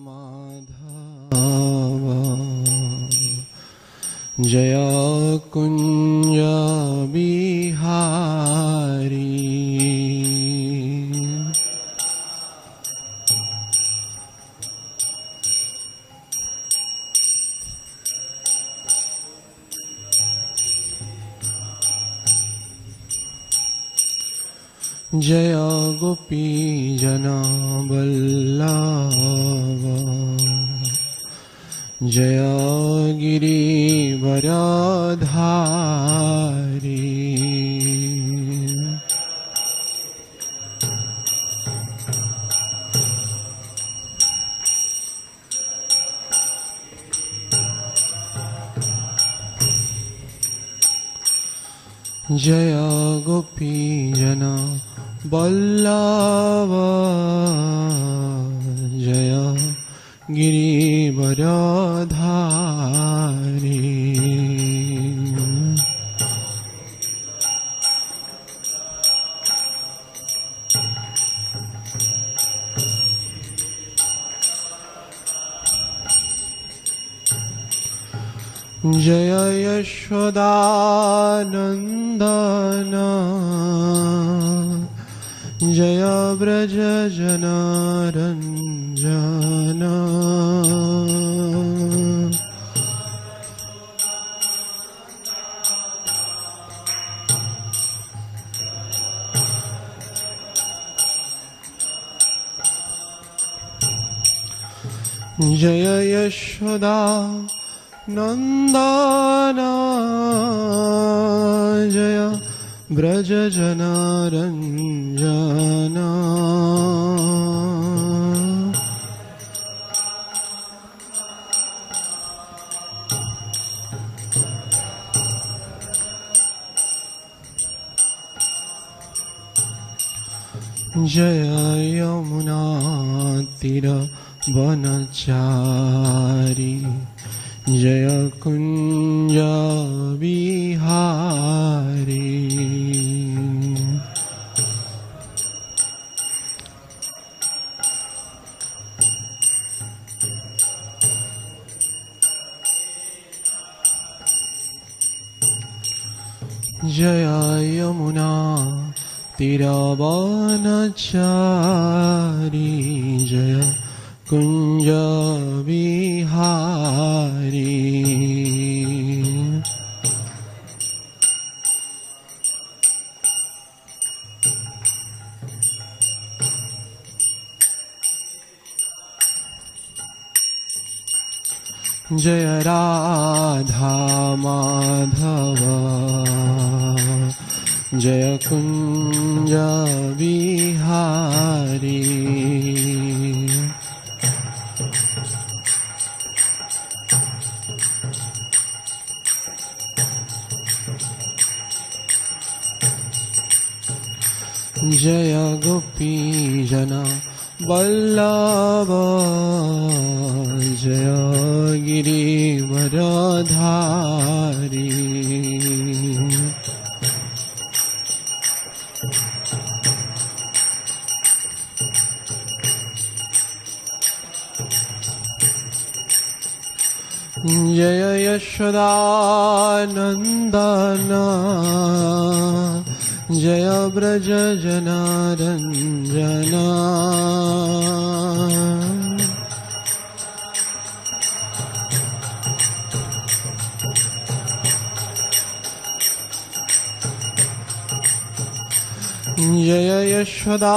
माधव जय कुंज बिहारी। जय गोपी जना बल्लभ जय गिरिवरधारी। जय गोपी जना बल्लभ जय गिरिवरधारी। जय यशोदानंदन जय व्रज जनारंजन। जय यशोदा नंदन जय व्रज जनारंजन। जय यमुना तीर वनचारी जय कुंज बिहारी। जय यमुना तीरवनचारी जय कुंज बिहारी। जय राधा माधव जय कुंज बिहारी। जय गोपी जना बल्लभ जय गिरिवरधारी। जय यशोदानंदन जय व्रज जनारंजन। जय यशोदानंदन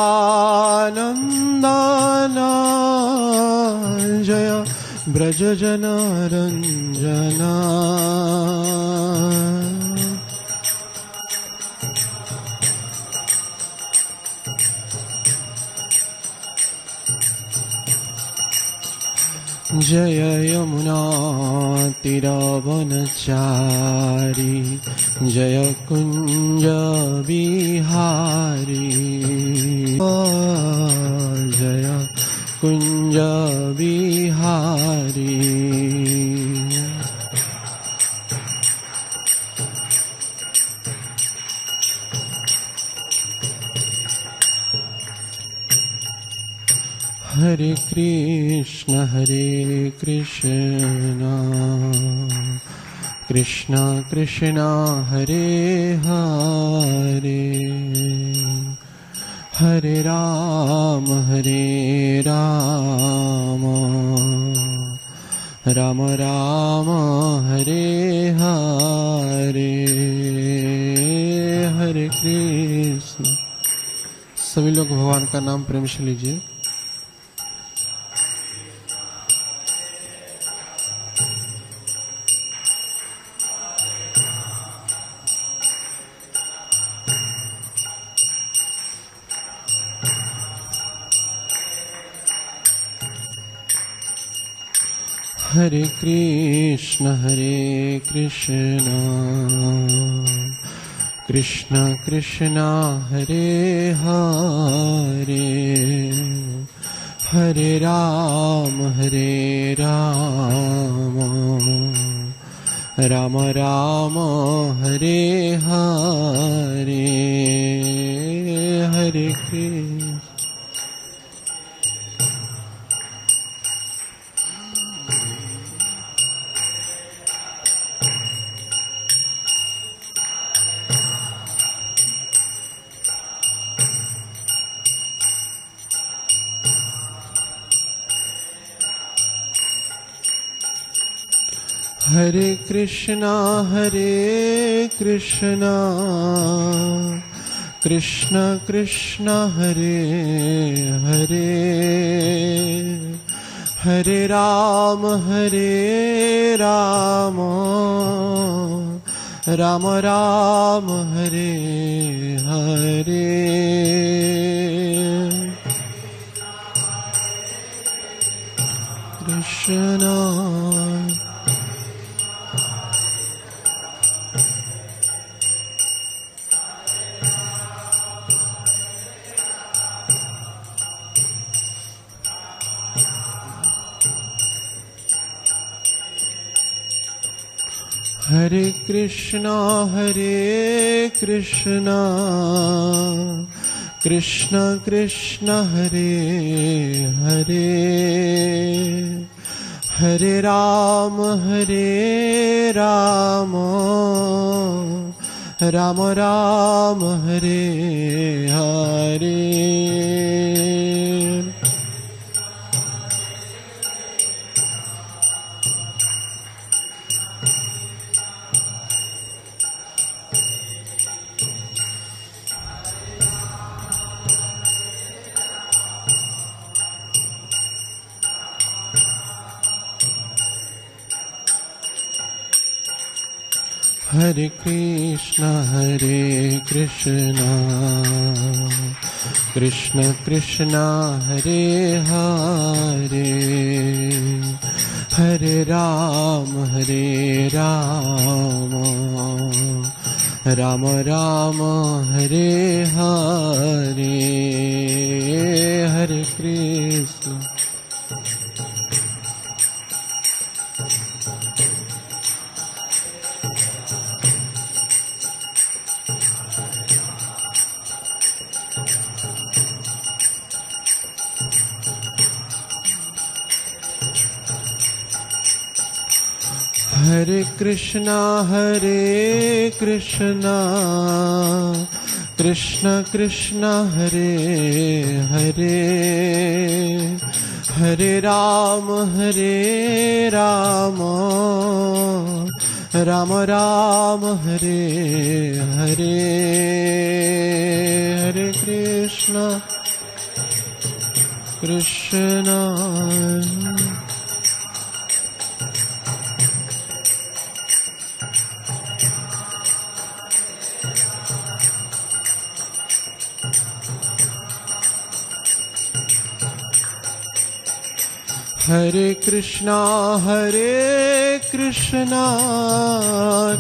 जय व्रज जनारंजन। जय यमुना तीरवनचारी जय कुंज बिहारी। जय Kunj Bihari. Hare Krishna Krishna Krishna Hare Hare Hare Rama Rama Rama Hare Hare Hare Krishna। सभी लोग भगवान का नाम प्रेम से लीजिए। Hare Krishna Krishna Krishna Hare Hare Hare Rama Rama Rama Hare Hare Hare Krishna। Hare Krishna Krishna Krishna Hare Hare Hare Rama Rama Rama Hare Hare Krishna। Hare Krishna Krishna Krishna Hare Hare Hare Rama Rama Rama Hare Hare Hare Krishna Krishna Krishna Hare Hare Hare Rama Rama Rama Hare Hare Hare Krishna। Hare Krishna Krishna Krishna Hare Hare Hare Rama Rama Rama Hare Hare Hare Krishna Krishna। Hare Krishna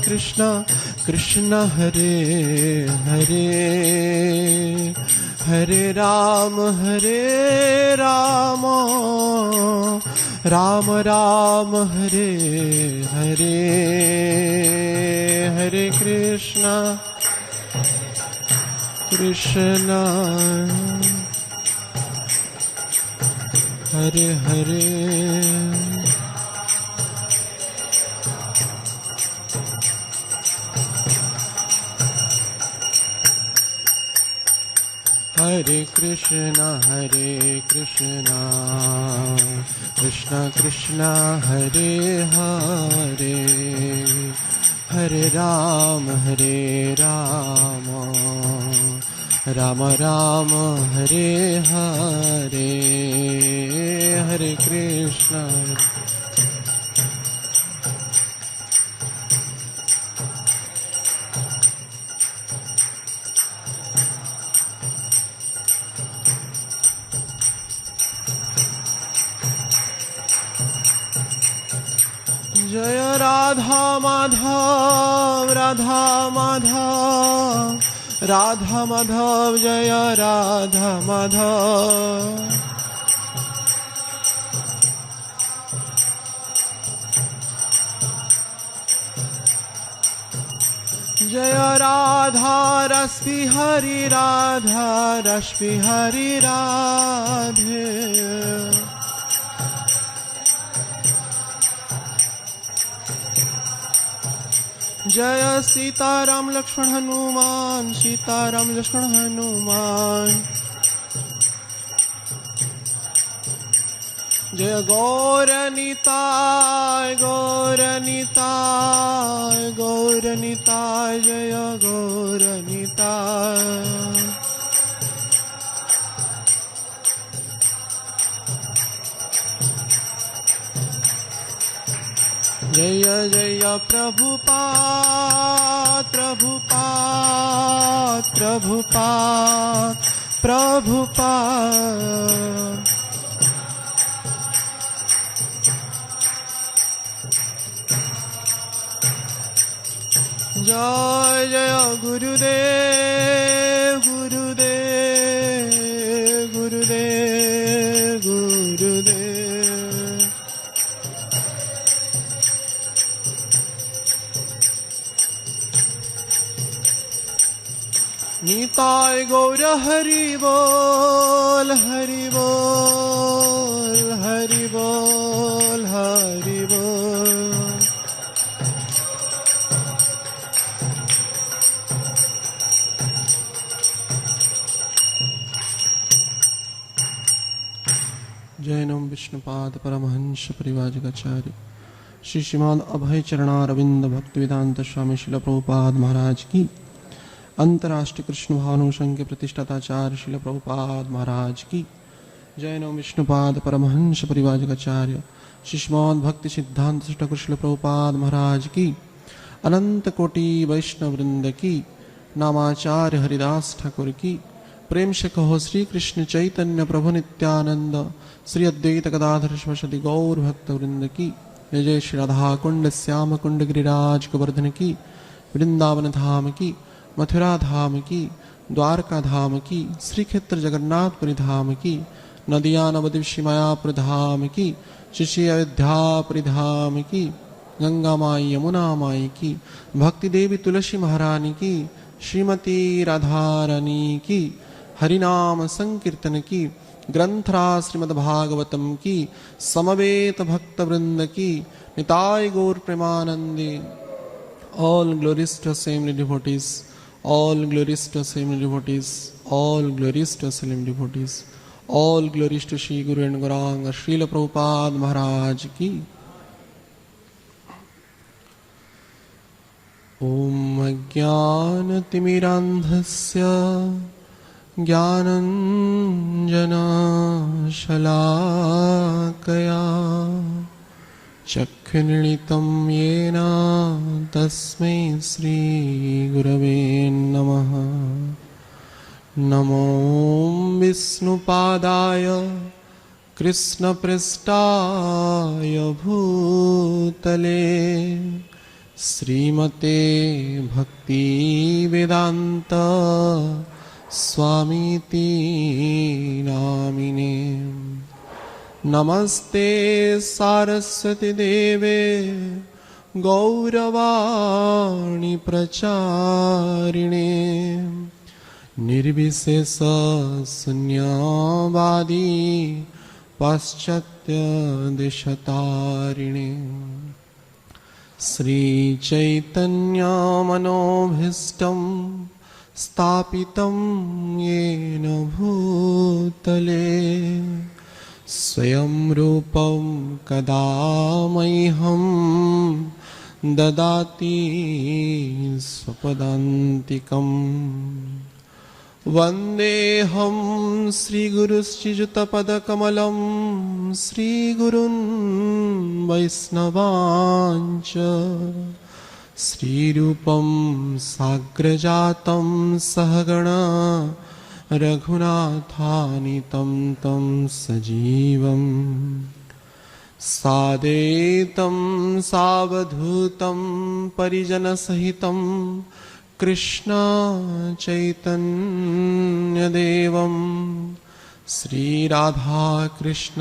Krishna Krishna Hare Hare Hare Rama Rama Rama Hare Hare Hare Krishna Krishna। Hare Hare Hare Krishna Krishna Krishna Hare Hare Hare Ram Ram Ram Hare Hare Hare Krishna जय राधा माधव राधा माधव जय राधा माधव जय राधा रस बिहारी राधा रस बिहारी राधे जय सीताराम लक्ष्मण हनुमान सीताराम लक्ष्मण हनुमान जय गौरनिताय जय गौरनिताय जय जय प्रभुपाद जय जय गुरुदेव निताय गौर हरि बोल जय नम विष्णुपाद परमहंस परिवाजकाचार्य श्री श्रीमान अभय चरणारविंद भक्तिवेदांत स्वामी शिल प्रभुपाद महाराज की अंतर्राष्ट्रीय कृष्ण भावनु संघ के प्रतिष्ठाताचार्य शिल प्रभुपाद महाराज की जय नम विष्णुपाद परमहंस परिवाजकाचार्य श्री श्रीमान भक्ति सिद्धांत ठाकुर शिल प्रभुपाद महाराज की अनंत कोटि वैष्णव वृंद की नामाचार्य हरिदास ठाकुर की प्रेम से कहो श्री कृष्ण चैतन्य प्रभु नित्यानंद श्री अद्वैत गदाधर शिवशति गौर भक्त वृंद की जय जय श्री राधा कुंड श्याम कुंड गिरिराज गोवर्धन की वृंदावन धाम की मथुरा धाम की द्वारका धाम की श्री क्षेत्र जगन्नाथपुरी धाम की नदिया नवदिवशी मायापुर धाम की श्री अयोध्यापुरी धाम की गंगा माई यमुना माई की भक्ति देवी तुलसी महारानी की श्रीमती राधा रानी की हरिनाम संकीर्तन की ग्रंथराज श्रीमद् भागवतम की समवेत भक्त वृंद की निताय गौर प्रेमानंदे all glories to assembly devotees all glories to assembly devotees all glories to assembly devotees all glories to Shri Guru and Gauranga Srila Prabhupada Maharaj ki Om Ajnanatimirandhasya Jnananjana Shalakaya चक्षुर्निलितं येन तस्मै श्री गुरवे नमः नमो विष्णुपादाय कृष्णपृष्ठाय भूतले श्रीमते भक्तिवेदान्त स्वामीति नामिने नमस्ते सारस्वती देवे गौरवाणी प्रचारिणे निर्विशेष शून्यवादी पाश्चात्य दिशतारिणे श्रीचैतन्यमनोभीष्टं स्थापितं येन भूतले स्वयं रूपं कदा मह्यं ददाति स्वपदान्तिकम् वन्देऽहं श्रीगुरुश्रीयुतपदकमलं श्रीगुरुन् वैष्णवांच श्रीरूपं साग्रजातं सहगणा रघुनाथानितं तं सजीवम् साद्वैतं सावधूतं परिजनसहितं कृष्ण चैतन्यदेवं श्रीराधाकृष्ण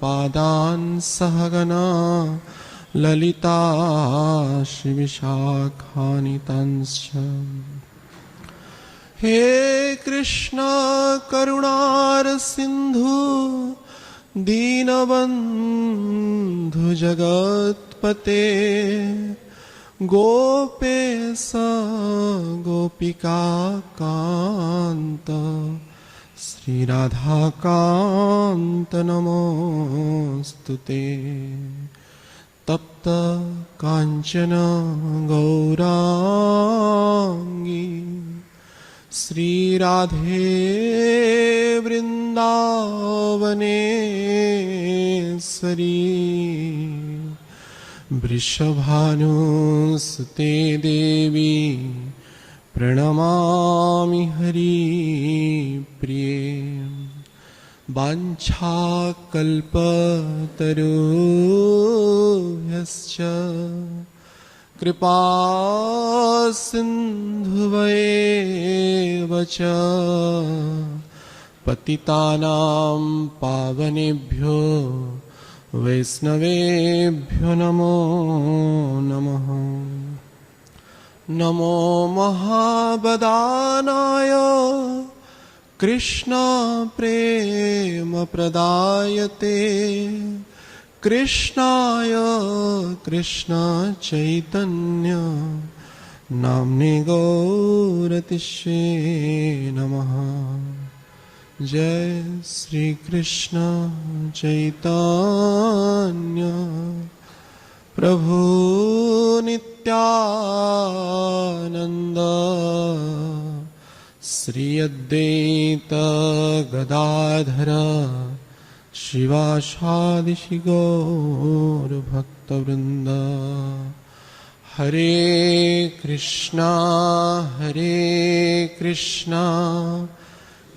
पादान् सहगना ललिता श्रीविशाखान्वितांश्च हे कृष्ण करुणारसिन्धु दीनबन्धु जगत्पते गोपेश गोपिकान्त श्रीराधाकान्त नमोऽस्तुते तप्त काञ्चन गौराङ्गी श्रीराधे वृन्दावनेश्वरी वृषभानुसुते देवी प्रणमामि हरिप्रिये वाञ्छाकल्पतरुभ्यश्च कृपा सिन्धुवैव च पतितानां पावनेभ्यो वैष्णवेभ्यो नमो नमः। नमो महाबदानाय कृष्ण प्रेम प्रदायते कृष्णाय कृष्ण चैतन्य नाम्ने गौरतिष्ये नमः। जय श्री कृष्ण चैतन्य प्रभु नित्यानंद श्री अद्वैत गदाधर शिवासादि गौर भक्तवृंद। हरे कृष्णा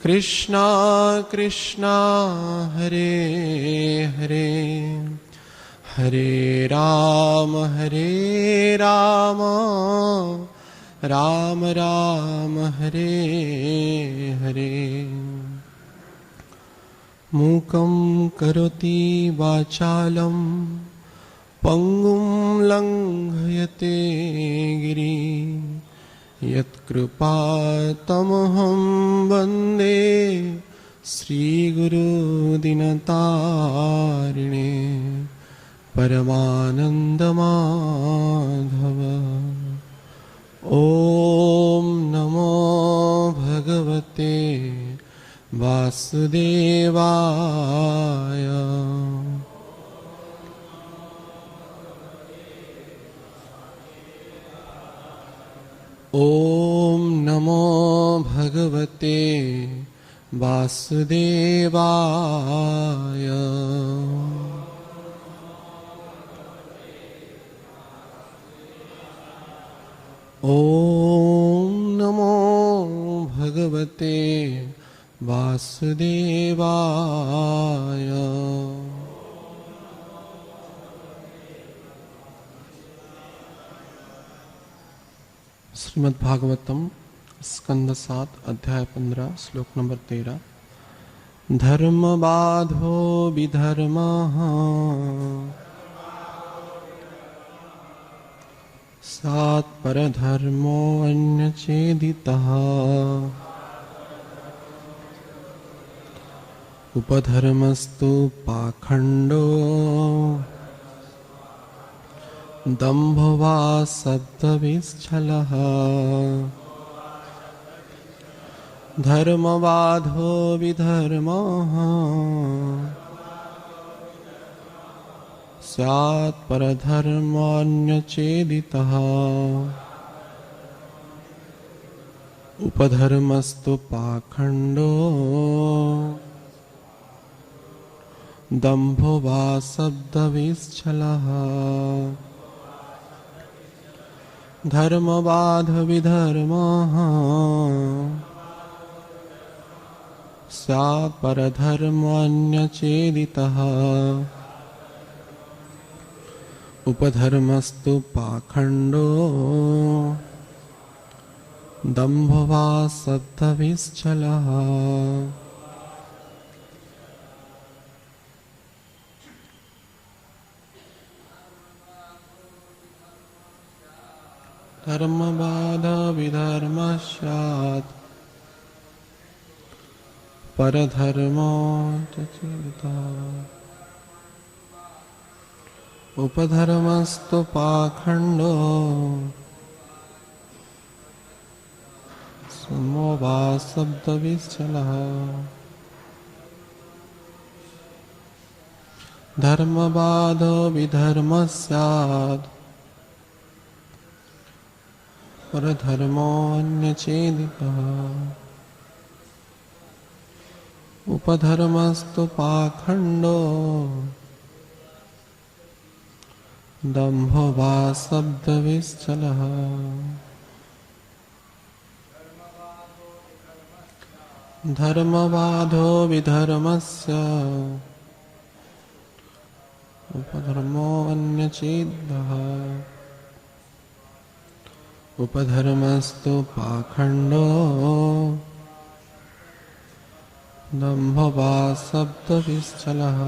कृष्णा कृष्णा हरे हरे हरे राम राम राम हरे हरे। मूकं करोति वाचालं पंगुं लंघयते गिरिं यत्कृपातमहं वन्दे श्रीगुरुदिनतारिणे परमानन्दमाधव। ॐ नमो भगवते वासुदेवाय। ॐ नमो भगवते वासुदेवाय। ॐ नमो भगवते वासुदेवाय। श्रीमद् भागवतम स्कंद 7 अध्याय 15 श्लोक नंबर 13। धर्म बाधो विधर्मः सात् परधर्मो अन्यचेदितः उपधर्मस्तु पाखंडो दंभो वा शब्दविच्छलः धर्मबाधो विधर्मः स्यात् परधर्मान्यचेदितः उपधर्मस्तु पाखंडो दंभो वा शब्दविच्छलः धर्मबाध विधर्मः स्यात् परधर्मान्यचेदितः उपधर्मस्तु पाखंडो दंभो वा शब्दविच्छलः धर्मबाध विधर्म स्यात् परधर्मो चेदितः उपधर्मस्तु पाखंडो समो वा शब्दविच्छलः धर्मबाधो विधर्म स्यात् परधर्मोऽन्यचेदितः उपधर्मस्तु पाखंडो दंभो वा शब्दविच्छलः धर्मबाधो विधर्मस्य उपधर्मोऽन्यचेदितः उपधर्मस्तु पाखंडो दंभो वा शब्दविच्छलः।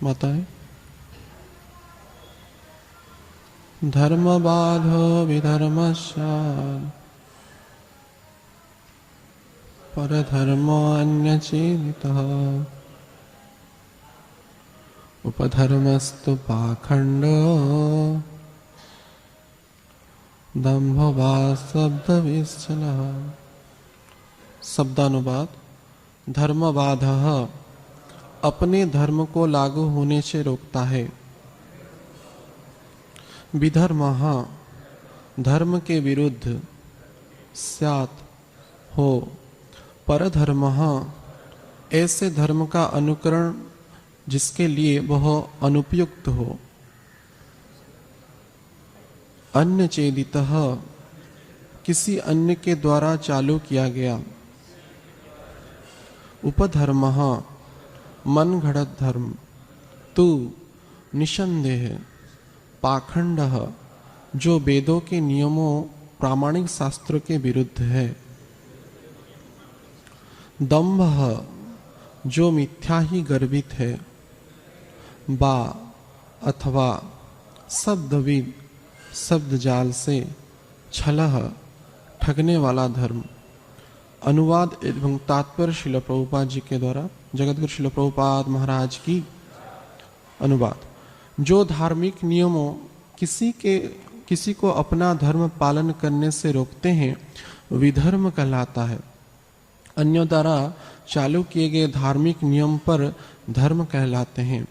बताएं। धर्मबाधो विधर्मस्य परधर्मो अन्यचेदितः उपधर्मस्तु पाखंडो दंभो वा शब्दविच्छलः। शब्दानुवाद। धर्मबाधः अपने धर्म को लागू होने से रोकता है। विधर्मः धर्म के विरुद्ध, स्यात् हो, परधर्मः ऐसे धर्म का अनुकरण जिसके लिए वह अनुपयुक्त हो। अन्य चेदितः किसी अन्य के द्वारा चालू किया गया। उपधर्मः मन घड़त धर्म। तू निसंदेह पाखंडः जो वेदों के नियमों प्रामाणिक शास्त्रों के विरुद्ध है। दंभः जो मिथ्या ही गर्वित है। बा अथवा शब्दविद शब्द जाल से, छलह ठगने वाला धर्म। अनुवाद एवं तात्पर्य श्रील प्रभुपाद जी के द्वारा। जगतगुरु श्रील प्रभुपाद महाराज की अनुवाद। जो धार्मिक नियमों किसी को अपना धर्म पालन करने से रोकते हैं विधर्म कहलाता है। अन्यों द्वारा चालू किए गए धार्मिक नियम पर धर्म कहलाते हैं।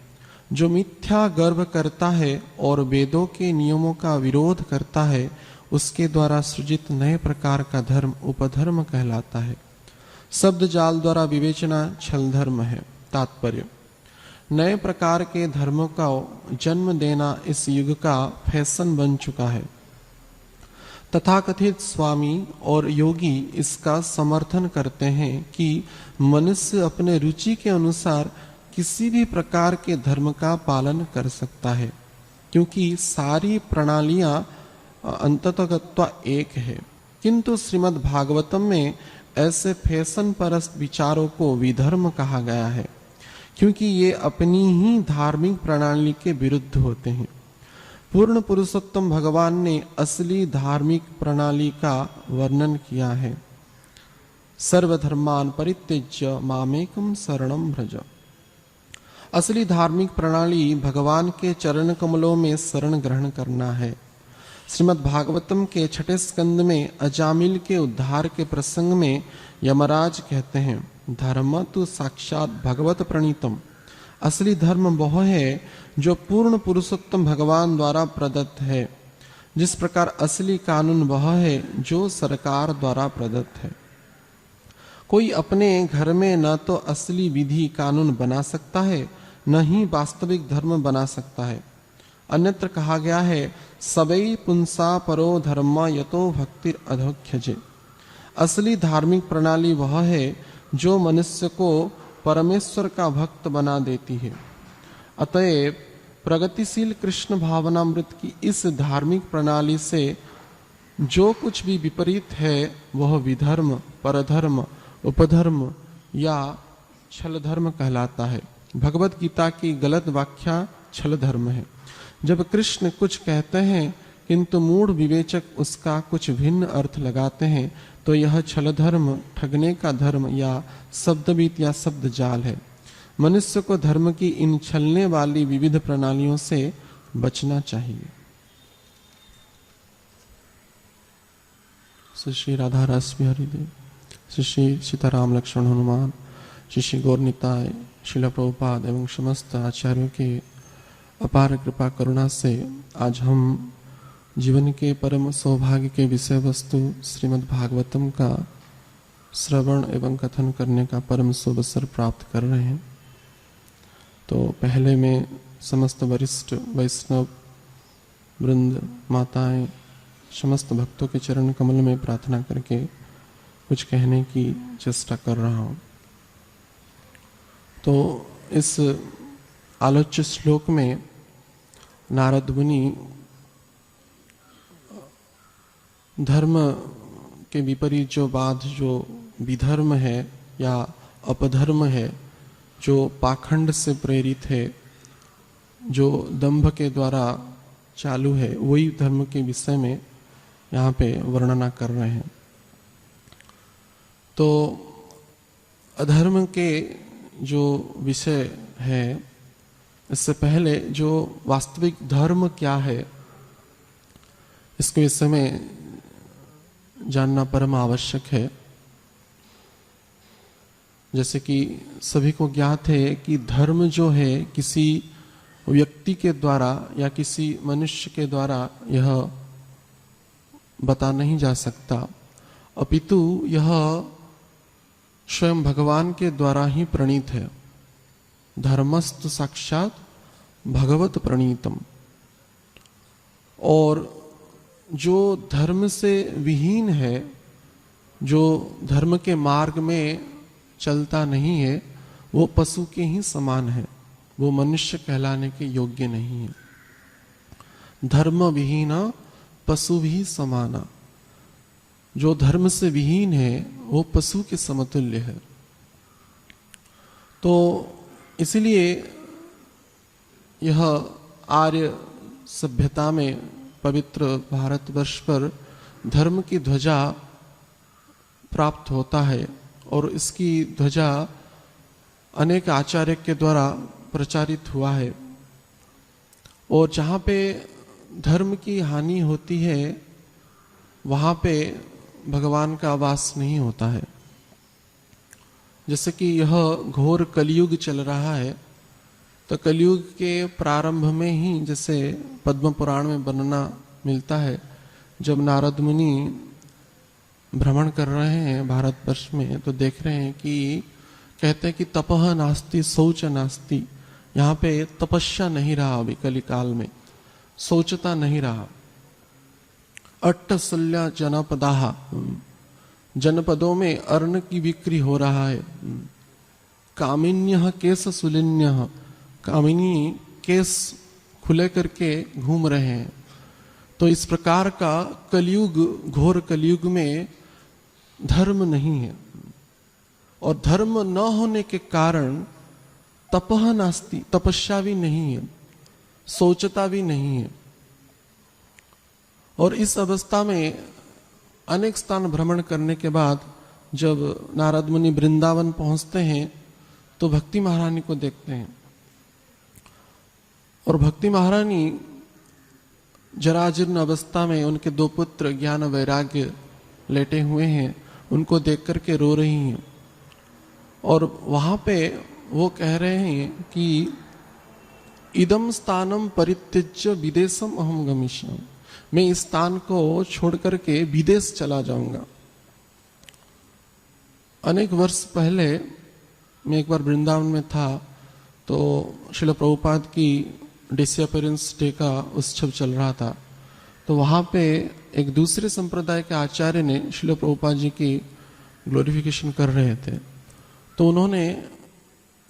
जो मिथ्या गर्व करता है और वेदों के नियमों का विरोध करता है उसके द्वारा सृजित नए प्रकार का धर्म उपधर्म कहलाता है। शब्द जाल द्वारा विवेचना छल धर्म है। तात्पर्य। नए प्रकार के धर्मों का जन्म देना इस युग का फैशन बन चुका है। तथाकथित स्वामी और योगी इसका समर्थन करते हैं कि मनुष्य अपने रुचि के अनुसार किसी भी प्रकार के धर्म का पालन कर सकता है, क्योंकि सारी प्रणालियां अंततः एक है। किंतु श्रीमद् भागवतम में ऐसे फैशन परस्त विचारों को विधर्म कहा गया है, क्योंकि ये अपनी ही धार्मिक प्रणाली के विरुद्ध होते हैं। पूर्ण पुरुषोत्तम भगवान ने असली धार्मिक प्रणाली का वर्णन किया है। सर्वधर्मान परित्यज्य मामेकम शरणम भज। असली धार्मिक प्रणाली भगवान के चरण कमलों में शरण ग्रहण करना है। श्रीमद् भागवतम के 6 स्कंद में अजामिल के उद्धार के प्रसंग में यमराज कहते हैं, धर्म तो साक्षात भगवत प्रणीतम। असली धर्म वह है जो पूर्ण पुरुषोत्तम भगवान द्वारा प्रदत्त है। जिस प्रकार असली कानून वह है जो सरकार द्वारा प्रदत्त है। कोई अपने घर में न तो असली विधि कानून बना सकता है, न ही वास्तविक धर्म बना सकता है। अन्यत्र कहा गया है, सबई पुंसा परो धर्म यतो भक्तिर अधोख्यजे। असली धार्मिक प्रणाली वह है जो मनुष्य को परमेश्वर का भक्त बना देती है। अतएव प्रगतिशील कृष्ण भावनामृत की इस धार्मिक प्रणाली से जो कुछ भी विपरीत है वह विधर्म, परधर्म, उपधर्म या छल धर्म कहलाता है। भगवत गीता की गलत व्याख्या छल धर्म है। जब कृष्ण कुछ कहते हैं किंतु मूढ़ विवेचक उसका कुछ भिन्न अर्थ लगाते हैं तो यह छल धर्म, ठगने का धर्म या शब्दबीत या शब्द जाल है। मनुष्य को धर्म की इन छलने वाली विविध प्रणालियों से बचना चाहिए। श्री राधा रस बिहारी देव, श्री सीताराम लक्ष्मण हनुमान, श्री गौर निताय, श्रील प्रभुपाद एवं समस्त आचार्यों के अपार कृपा करुणा से आज हम जीवन के परम सौभाग्य के विषय वस्तु श्रीमद् भागवतम का श्रवण एवं कथन करने का परम शुभ अवसर प्राप्त कर रहे हैं। तो पहले में समस्त वरिष्ठ वैष्णव वृंद, माताएं, समस्त भक्तों के चरण कमल में प्रार्थना करके कुछ कहने की चेष्टा कर रहा हूँ। तो इस आलोच्य श्लोक में नारद मुनि धर्म के विपरीत जो बात, जो विधर्म है या अपधर्म है, जो पाखंड से प्रेरित है, जो दंभ के द्वारा चालू है, वही धर्म के विषय में यहाँ पे वर्णना कर रहे हैं। तो अधर्म के जो विषय है, इससे पहले जो वास्तविक धर्म क्या है इसके विषय में जानना परम आवश्यक है। जैसे कि सभी को ज्ञात है कि धर्म जो है किसी व्यक्ति के द्वारा या किसी मनुष्य के द्वारा यह बता नहीं जा सकता, अपितु यह स्वयं भगवान के द्वारा ही प्रणीत है। धर्मस्तु साक्षात भगवत प्रणीतम। और जो धर्म से विहीन है, जो धर्म के मार्ग में चलता नहीं है, वो पशु के ही समान है, वो मनुष्य कहलाने के योग्य नहीं है। धर्म विहीना पशु भी समाना। जो धर्म से विहीन है वो पशु के समतुल्य है। तो इसलिए यह आर्य सभ्यता में पवित्र भारतवर्ष पर धर्म की ध्वजा प्राप्त होता है और इसकी ध्वजा अनेक आचार्य के द्वारा प्रचारित हुआ है। और जहाँ पे धर्म की हानि होती है वहाँ पे भगवान का वास नहीं होता है। जैसे कि यह घोर कलयुग चल रहा है, तो कलयुग के प्रारंभ में ही जैसे पद्म पुराण में वर्णना मिलता है, जब नारद मुनि भ्रमण कर रहे हैं भारतवर्ष में तो देख रहे हैं कि कहते हैं कि तपह नास्ति शौच नास्ति। यहाँ पे तपस्या नहीं रहा, अभी कलिकाल में शौचता नहीं रहा। अट्टशल्या जनपदाः, जनपदों में अर्ण की बिक्री हो रहा है। कामिन्यः केश सुलिन्यः, कामिनी केस खुले करके घूम रहे हैं। तो इस प्रकार का कलयुग, घोर कलयुग में धर्म नहीं है। और धर्म न होने के कारण तपह नास्ति, तपस्या भी नहीं है, शौचता भी नहीं है। और इस अवस्था में अनेक स्थान भ्रमण करने के बाद जब नारद मुनि वृंदावन पहुंचते हैं तो भक्ति महारानी को देखते हैं, और भक्ति महारानी जराजीर्ण अवस्था में उनके दो पुत्र ज्ञान वैराग्य लेटे हुए हैं, उनको देख करके रो रही हैं। और वहां पे वो कह रहे हैं कि इदम स्थानम परित्यज्य विदेशम अहम गमिष्यामि, मैं इस स्थान को छोड़ करके विदेश चला जाऊंगा। अनेक वर्ष पहले मैं एक बार वृंदावन में था, तो श्रील प्रभुपाद की डिसअपियरेंस डे का उत्सव चल रहा था। तो वहाँ पे एक दूसरे संप्रदाय के आचार्य ने श्रील प्रभुपाद जी की ग्लोरिफिकेशन कर रहे थे, तो उन्होंने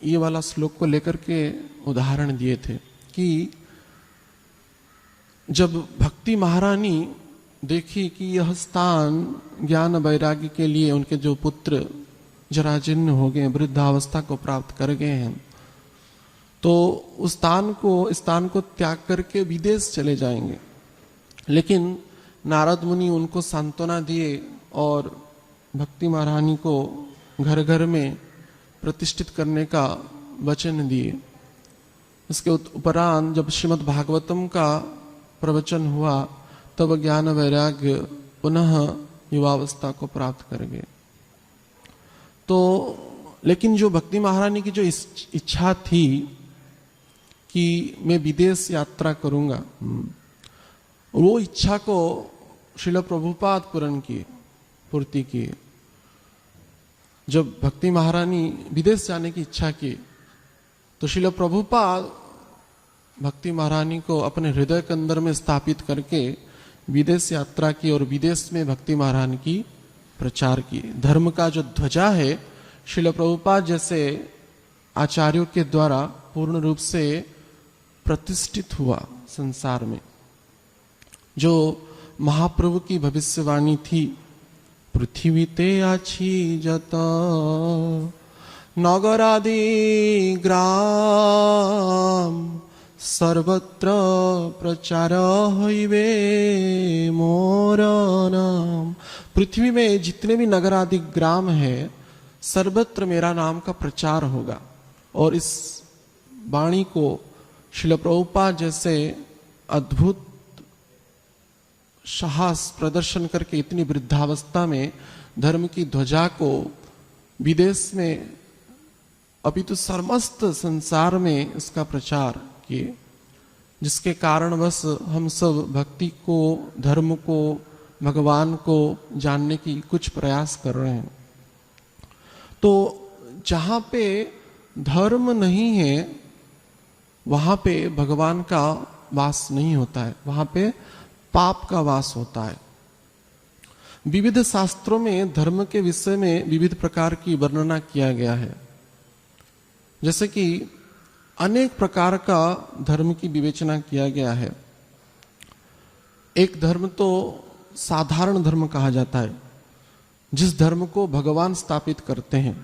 ये वाला श्लोक को लेकर के उदाहरण दिए थे कि जब भक्ति महारानी देखी कि यह स्थान ज्ञान वैराग्य के लिए उनके जो पुत्र जराजीर्ण हो गए, वृद्धावस्था को प्राप्त कर गए हैं, तो उस स्थान को त्याग करके विदेश चले जाएंगे। लेकिन नारद मुनि उनको सांत्वना दिए और भक्ति महारानी को घर घर में प्रतिष्ठित करने का वचन दिए। इसके उपरांत जब श्रीमद् भागवतम का प्रवचन हुआ तब ज्ञान वैराग्य पुनः युवावस्था को प्राप्त कर गए। तो लेकिन जो भक्ति महारानी की जो इच्छा थी कि मैं विदेश यात्रा करूंगा, वो इच्छा को श्रील प्रभुपाद पूर्ति की। जब भक्ति महारानी विदेश जाने की इच्छा की तो श्रील प्रभुपाद भक्ति महारानी को अपने हृदय के अंदर में स्थापित करके विदेश यात्रा की और विदेश में भक्ति महारानी की प्रचार की। धर्म का जो ध्वजा है श्रील प्रभुपाद जैसे आचार्यों के द्वारा पूर्ण रूप से प्रतिष्ठित हुआ संसार में। जो महाप्रभु की भविष्यवाणी थी, पृथ्वी ते आछि जत नगरादि ग्राम सर्वत्र प्रचार होइबे मोर नाम। पृथ्वी में जितने भी नगरादि ग्राम है सर्वत्र मेरा नाम का प्रचार होगा। और इस वाणी को श्रील प्रभुपाद जैसे अद्भुत साहस प्रदर्शन करके इतनी वृद्धावस्था में धर्म की ध्वजा को विदेश में अपितु समस्त संसार में इसका प्रचार किए, जिसके कारणवश हम सब भक्ति को, धर्म को, भगवान को जानने की कुछ प्रयास कर रहे हैं। तो जहाँ पे धर्म नहीं है वहाँ पे भगवान का वास नहीं होता है, वहाँ पे पाप का वास होता है। विविध शास्त्रों में धर्म के विषय में विविध प्रकार की वर्णना किया गया है। जैसे कि अनेक प्रकार का धर्म की विवेचना किया गया है। एक धर्म तो साधारण धर्म कहा जाता है, जिस धर्म को भगवान स्थापित करते हैं,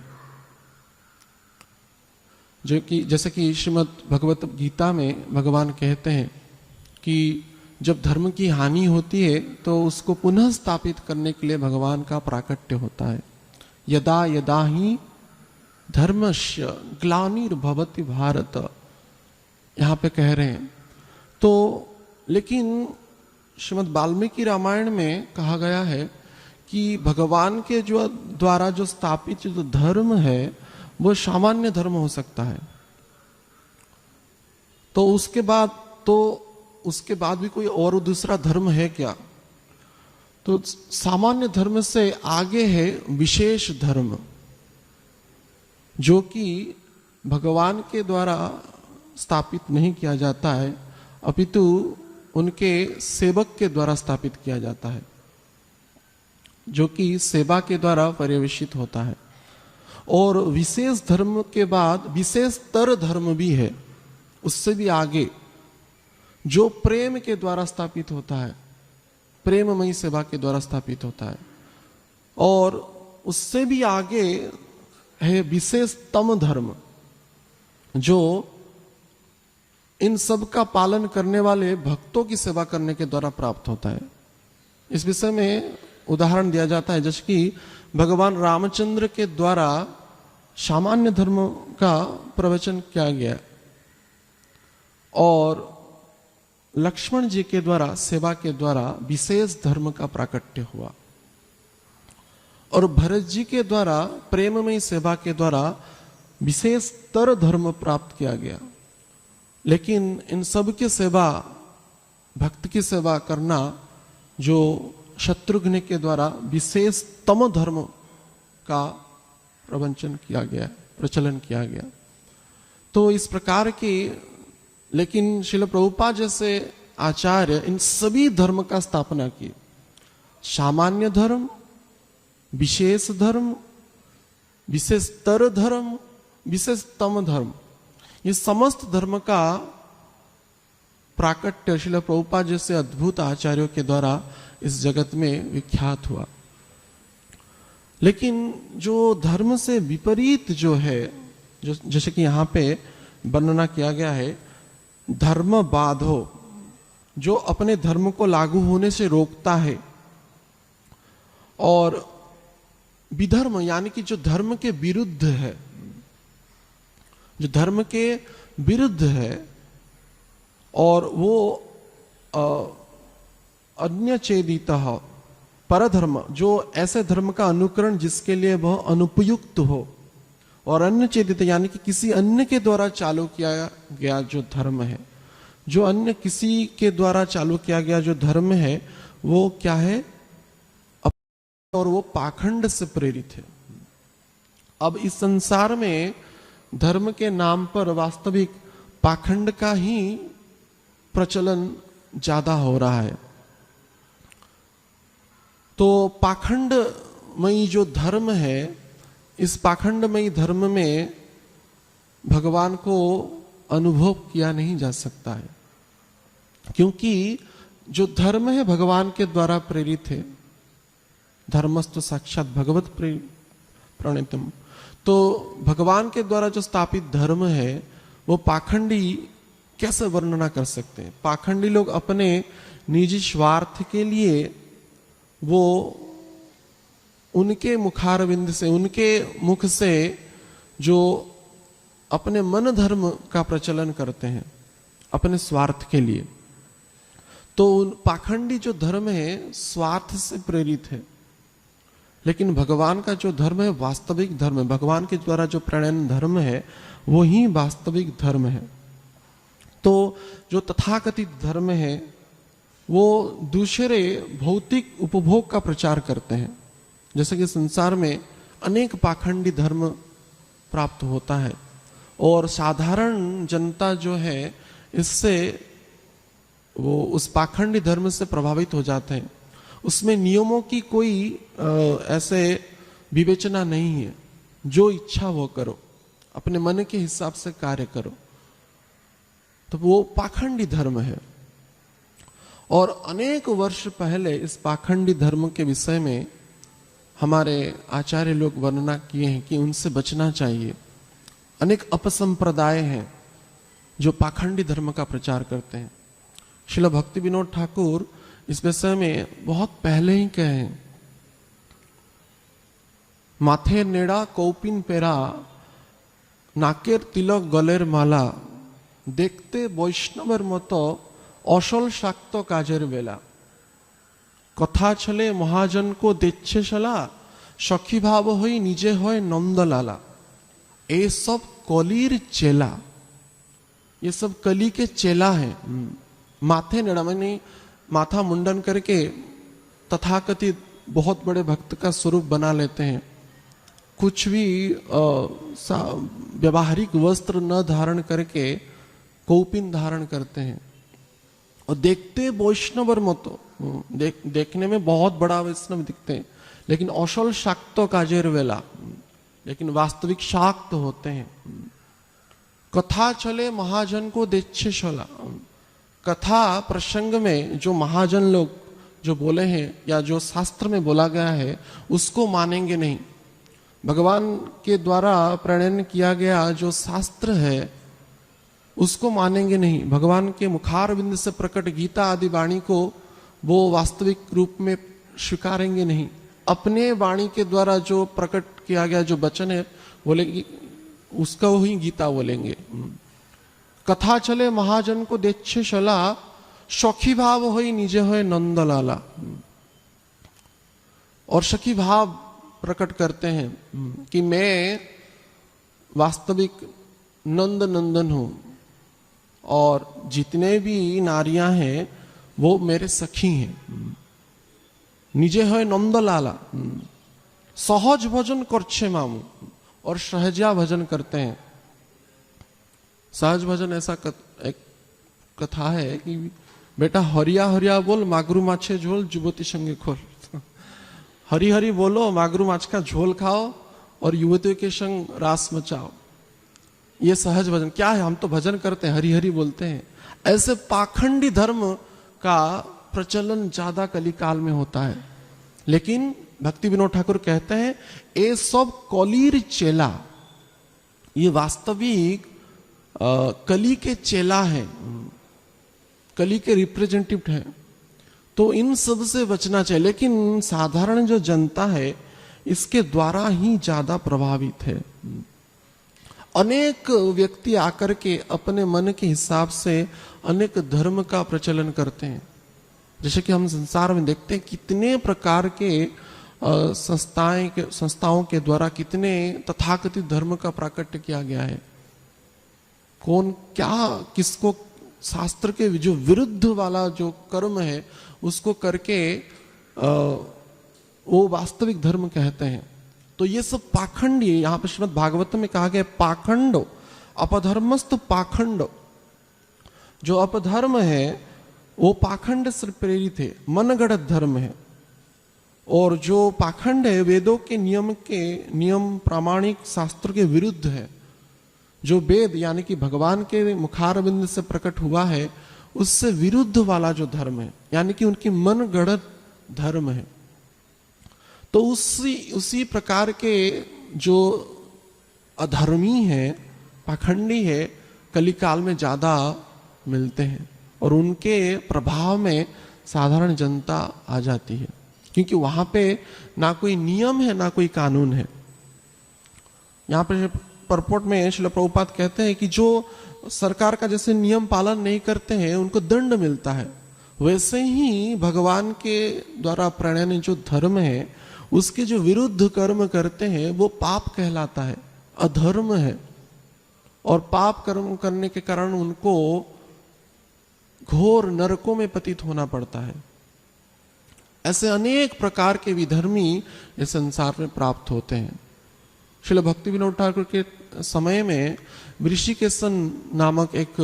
जो कि जैसे कि श्रीमद् भगवत गीता में भगवान कहते हैं कि जब धर्म की हानि होती है तो उसको पुनः स्थापित करने के लिए भगवान का प्राकट्य होता है। यदा यदा ही धर्मस्य ग्लानिर्भवति भारत, यहाँ पे कह रहे हैं। तो लेकिन श्रीमद् वाल्मीकि रामायण में कहा गया है कि भगवान के जो द्वारा जो स्थापित जो धर्म है वो सामान्य धर्म हो सकता है। तो उसके बाद भी कोई और दूसरा धर्म है क्या? तो सामान्य धर्म से आगे है विशेष धर्म, जो कि भगवान के द्वारा स्थापित नहीं किया जाता है, अपितु उनके सेवक के द्वारा स्थापित किया जाता है, जो कि सेवा के द्वारा पर्यवेक्षित होता है। और विशेष धर्म के बाद विशेषतर धर्म भी है, उससे भी आगे, जो प्रेम के द्वारा स्थापित होता है, प्रेममयी सेवा के द्वारा स्थापित होता है। और उससे भी आगे है विशेषतम धर्म, जो इन सब का पालन करने वाले भक्तों की सेवा करने के द्वारा प्राप्त होता है। इस विषय में उदाहरण दिया जाता है, जैसे कि भगवान रामचंद्र के द्वारा सामान्य धर्म का प्रवचन किया गया और लक्ष्मण जी के द्वारा सेवा के द्वारा विशेष धर्म का प्राकट्य हुआ और भरत जी के द्वारा प्रेममयी सेवा के द्वारा विशेषतर धर्म प्राप्त किया गया। लेकिन इन सब की सेवा, भक्त की सेवा करना जो शत्रुघ्न के द्वारा विशेषतम धर्म का प्रवचन किया गया, प्रचलन किया गया। तो इस प्रकार की, लेकिन श्रील प्रभुपाद जैसे आचार्य इन सभी धर्म का स्थापना की। सामान्य धर्म, विशेष धर्म, विशेषतर धर्म, विशेषतम धर्म, ये समस्त धर्म का प्राकट्य श्रील प्रभुपाद जैसे अद्भुत आचार्यों के द्वारा इस जगत में विख्यात हुआ। लेकिन जो धर्म से विपरीत जो है, जो जैसे कि यहाँ पे वर्णना किया गया है, धर्म बाधो, जो अपने धर्म को लागू होने से रोकता है, और विधर्म यानी कि जो धर्म के विरुद्ध है, जो धर्म के विरुद्ध है, और वो अन्य चेदितः परधर्म, जो ऐसे धर्म का अनुकरण जिसके लिए वह अनुपयुक्त हो, और अन्य चेदित यानी कि किसी अन्य के द्वारा चालू किया गया जो धर्म है, जो अन्य किसी के द्वारा चालू किया गया जो धर्म है, वो क्या है, और वो पाखंड से प्रेरित है। अब इस संसार में धर्म के नाम पर वास्तविक पाखंड का ही प्रचलन ज्यादा हो रहा है। तो पाखंडमयी जो धर्म है, इस पाखंडमयी धर्म में भगवान को अनुभव किया नहीं जा सकता है, क्योंकि जो धर्म है भगवान के द्वारा प्रेरित है। धर्मस्तु साक्षात भगवत प्रणीतम। तो भगवान के द्वारा जो स्थापित धर्म है वो पाखंडी कैसे वर्णना कर सकते हैं। पाखंडी लोग अपने निजी स्वार्थ के लिए वो उनके मुखारविंद से, उनके मुख से जो अपने मन धर्म का प्रचलन करते हैं अपने स्वार्थ के लिए, तो पाखंडी जो धर्म है स्वार्थ से प्रेरित है। लेकिन भगवान का जो धर्म है वास्तविक धर्म है, भगवान के द्वारा जो प्रणयन धर्म है वो ही वास्तविक धर्म है। तो जो तथाकथित धर्म है वो दूसरे भौतिक उपभोग का प्रचार करते हैं। जैसे कि संसार में अनेक पाखंडी धर्म प्राप्त होता है और साधारण जनता जो है इससे वो उस पाखंडी धर्म से प्रभावित हो जाते हैं। उसमें नियमों की कोई ऐसे विवेचना नहीं है, जो इच्छा वो करो, अपने मन के हिसाब से कार्य करो, तो वो पाखंडी धर्म है। और अनेक वर्ष पहले इस पाखंडी धर्म के विषय में हमारे आचार्य लोग वर्णना किए हैं कि उनसे बचना चाहिए। अनेक अपसंप्रदाय हैं जो पाखंडी धर्म का प्रचार करते हैं। श्रील भक्ति विनोद ठाकुर इस विषय में बहुत पहले ही कहे हैं, माथे नेड़ा कौपिन पेरा नाकेर तिलक गलेर माला देखते वैष्णवेर मतो असल शाक्त काजेर बेला कथा छले महाजन को देच्छे शला सखी भाव हई निजे हय नंदलाला। ये सब कलीर चेला, ये सब कली के चेला हैं। माथे नेड़ा माने माथा मुंडन करके तथाकथित बहुत बड़े भक्त का स्वरूप बना लेते हैं। कुछ भी व्यवहारिक वस्त्र न धारण करके कौपिन धारण करते हैं और देखते वैष्णवर मतो, देखने में बहुत बड़ा वैष्णव दिखते हैं, लेकिन असल शाक्त काजेर वेला, लेकिन वास्तविक शाक्त होते हैं। कथा चले महाजन को देच्छे शला, कथा प्रसंग में जो महाजन लोग जो बोले हैं या जो शास्त्र में बोला गया है उसको मानेंगे नहीं। भगवान के द्वारा प्रणयन किया गया जो शास्त्र है उसको मानेंगे नहीं। भगवान के मुखारविंद से प्रकट गीता आदि वाणी को वो वास्तविक रूप में स्वीकारेंगे नहीं। अपने वाणी के द्वारा जो प्रकट किया गया जो वचन है बोलेंगे, उसका वही गीता बोलेंगे। कथा चले महाजन को देच्छे शला, सखी भाव होई निजे होए नंदलाला। और सखी भाव प्रकट करते हैं कि मैं वास्तविक नंद नंदन हूं और जितने भी नारियां हैं वो मेरे सखी हैं। निजे होए नंदलाला, सहज भजन करछे मामू, और सहजा भजन करते हैं। सहज भजन ऐसा एक कथा है कि बेटा हरिया हरिया बोल, मागरू माछे झोल, युवती संगे खोल। हरी हरी बोलो, मागरू माछ का झोल खाओ और युवतियों के संग रास मचाओ। ये सहज भजन क्या है? हम तो भजन करते हैं, हरी हरी बोलते हैं। ऐसे पाखंडी धर्म का प्रचलन ज्यादा कलिकाल में होता है। लेकिन भक्ति विनोद ठाकुर कहते हैं ये सब कलीर चेला, ये वास्तविक कली के चेला है, कली के रिप्रेजेंटेटिव है। तो इन सब से बचना चाहिए। लेकिन साधारण जो जनता है इसके द्वारा ही ज्यादा प्रभावित है। अनेक व्यक्ति आकर के अपने मन के हिसाब से अनेक धर्म का प्रचलन करते हैं। जैसे कि हम संसार में देखते हैं कितने प्रकार के संस्थाओं के द्वारा कितने तथाकथित धर्म का प्राकट्य किया गया है। कौन क्या किसको शास्त्र के जो विरुद्ध वाला जो कर्म है उसको करके वो वास्तविक धर्म कहते हैं। तो ये सब पाखंडी, यहां पर श्रीमद् भागवत में कहा गया पाखंड, अपधर्मस्थ पाखंड। जो अपधर्म है वो पाखंड से प्रेरित है, मनगढ़ंत धर्म है। और जो पाखंड है वेदों के नियम प्रामाणिक शास्त्र के विरुद्ध है। जो वेद यानी कि भगवान के मुखारविंद से प्रकट हुआ है उससे विरुद्ध वाला जो धर्म है, यानी कि उनकी मनगढ़ंत धर्म है। तो उसी प्रकार के जो अधर्मी है, पाखंडी है, कलिकाल में ज्यादा मिलते हैं और उनके प्रभाव में साधारण जनता आ जाती है। क्योंकि वहां पे ना कोई नियम है ना कोई कानून है। यहाँ पे परपोर्ट में श्रील प्रभुपाद कहते हैं कि जो सरकार का जैसे नियम पालन नहीं करते हैं उनको दंड मिलता है, वैसे ही भगवान के द्वारा प्रणयन जो धर्म है उसके जो विरुद्ध कर्म करते हैं वो पाप कहलाता है, अधर्म है। और पाप कर्म करने के कारण उनको घोर नरकों में पतित होना पड़ता है। ऐसे अनेक प्रकार के विधर्मी इस संसार में प्राप्त होते हैं। श्रील भक्ति विनोद ठाकुर के समय में ऋषिकेशन नामक एक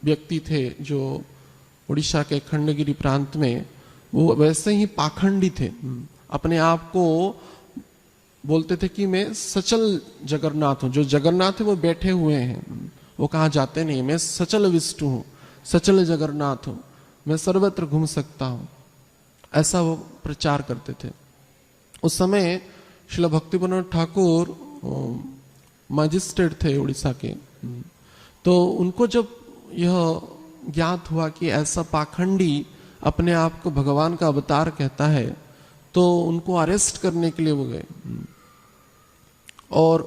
व्यक्ति थे जो उड़ीसा के खंडगिरी प्रांत में, वो वैसे ही पाखंडी थे। अपने आप को बोलते थे कि मैं सचल जगन्नाथ हूं। जो जगन्नाथ है वो बैठे हुए हैं, वो कहाँ जाते नहीं। मैं सचल विष्णु हूं, सचल जगन्नाथ हूं, मैं सर्वत्र घूम सकता हूं, ऐसा वो प्रचार करते थे। उस समय श्रील भक्ति विनोद ठाकुर मजिस्ट्रेट थे उड़ीसा के। तो उनको जब यह ज्ञात हुआ कि ऐसा पाखंडी अपने आप को भगवान का अवतार कहता है, तो उनको अरेस्ट करने के लिए वो गए। और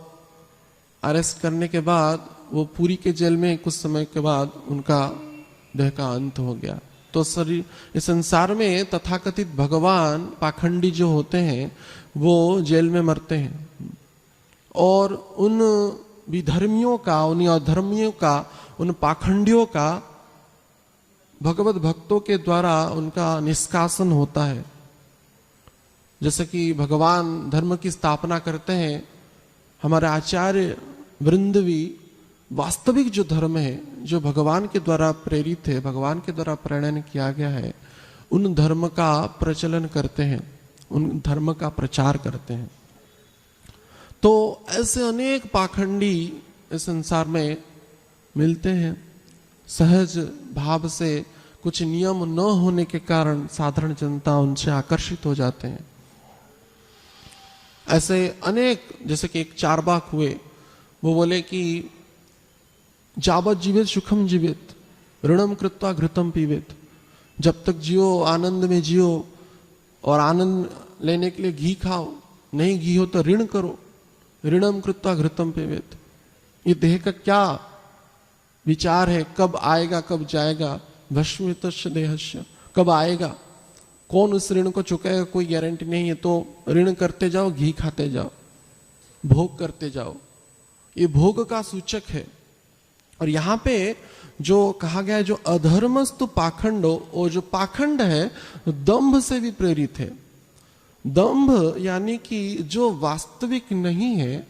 अरेस्ट करने के बाद वो पुरी के जेल में कुछ समय के बाद उनका देह का अंत हो गया। तो इस संसार में तथाकथित भगवान पाखंडी जो होते हैं वो जेल में मरते हैं और उन विधर्मियों का, उन अधर्मियों का, उन पाखंडियों का भगवत भक्तों के द्वारा उनका निष्कासन होता है। जैसे कि भगवान धर्म की स्थापना करते हैं, हमारे आचार्य वृंद भी वास्तविक जो धर्म है जो भगवान के द्वारा प्रेरित है, भगवान के द्वारा प्रणयन किया गया है, उन धर्म का प्रचलन करते हैं, उन धर्म का प्रचार करते हैं। तो ऐसे अनेक पाखंडी इस संसार में मिलते हैं। सहज भाव से कुछ नियम न होने के कारण साधारण जनता उनसे आकर्षित हो जाते हैं। ऐसे अनेक, जैसे कि एक चारवाक हुए, वो बोले कि जावत जीवित सुखम जीवित, ऋणम कृत्वा घृतम पीवित। जब तक जियो आनंद में जियो और आनंद लेने के लिए घी खाओ, नहीं घी हो तो ऋण करो, ऋणम कृत्वा घृतम पिबेत। ये देह का क्या विचार है, कब आएगा कब जाएगा, भस्मितस्य देहस्य, कब आएगा, कौन उस ऋण को चुकाएगा, कोई गारंटी नहीं है। तो ऋण करते जाओ, घी खाते जाओ, भोग करते जाओ, ये भोग का सूचक है। और यहाँ पे जो कहा गया है, जो अधर्मस्तु पाखंडो, वो जो पाखंड है दंभ से भी प्रेरित है। दंभ यानी कि जो वास्तविक नहीं है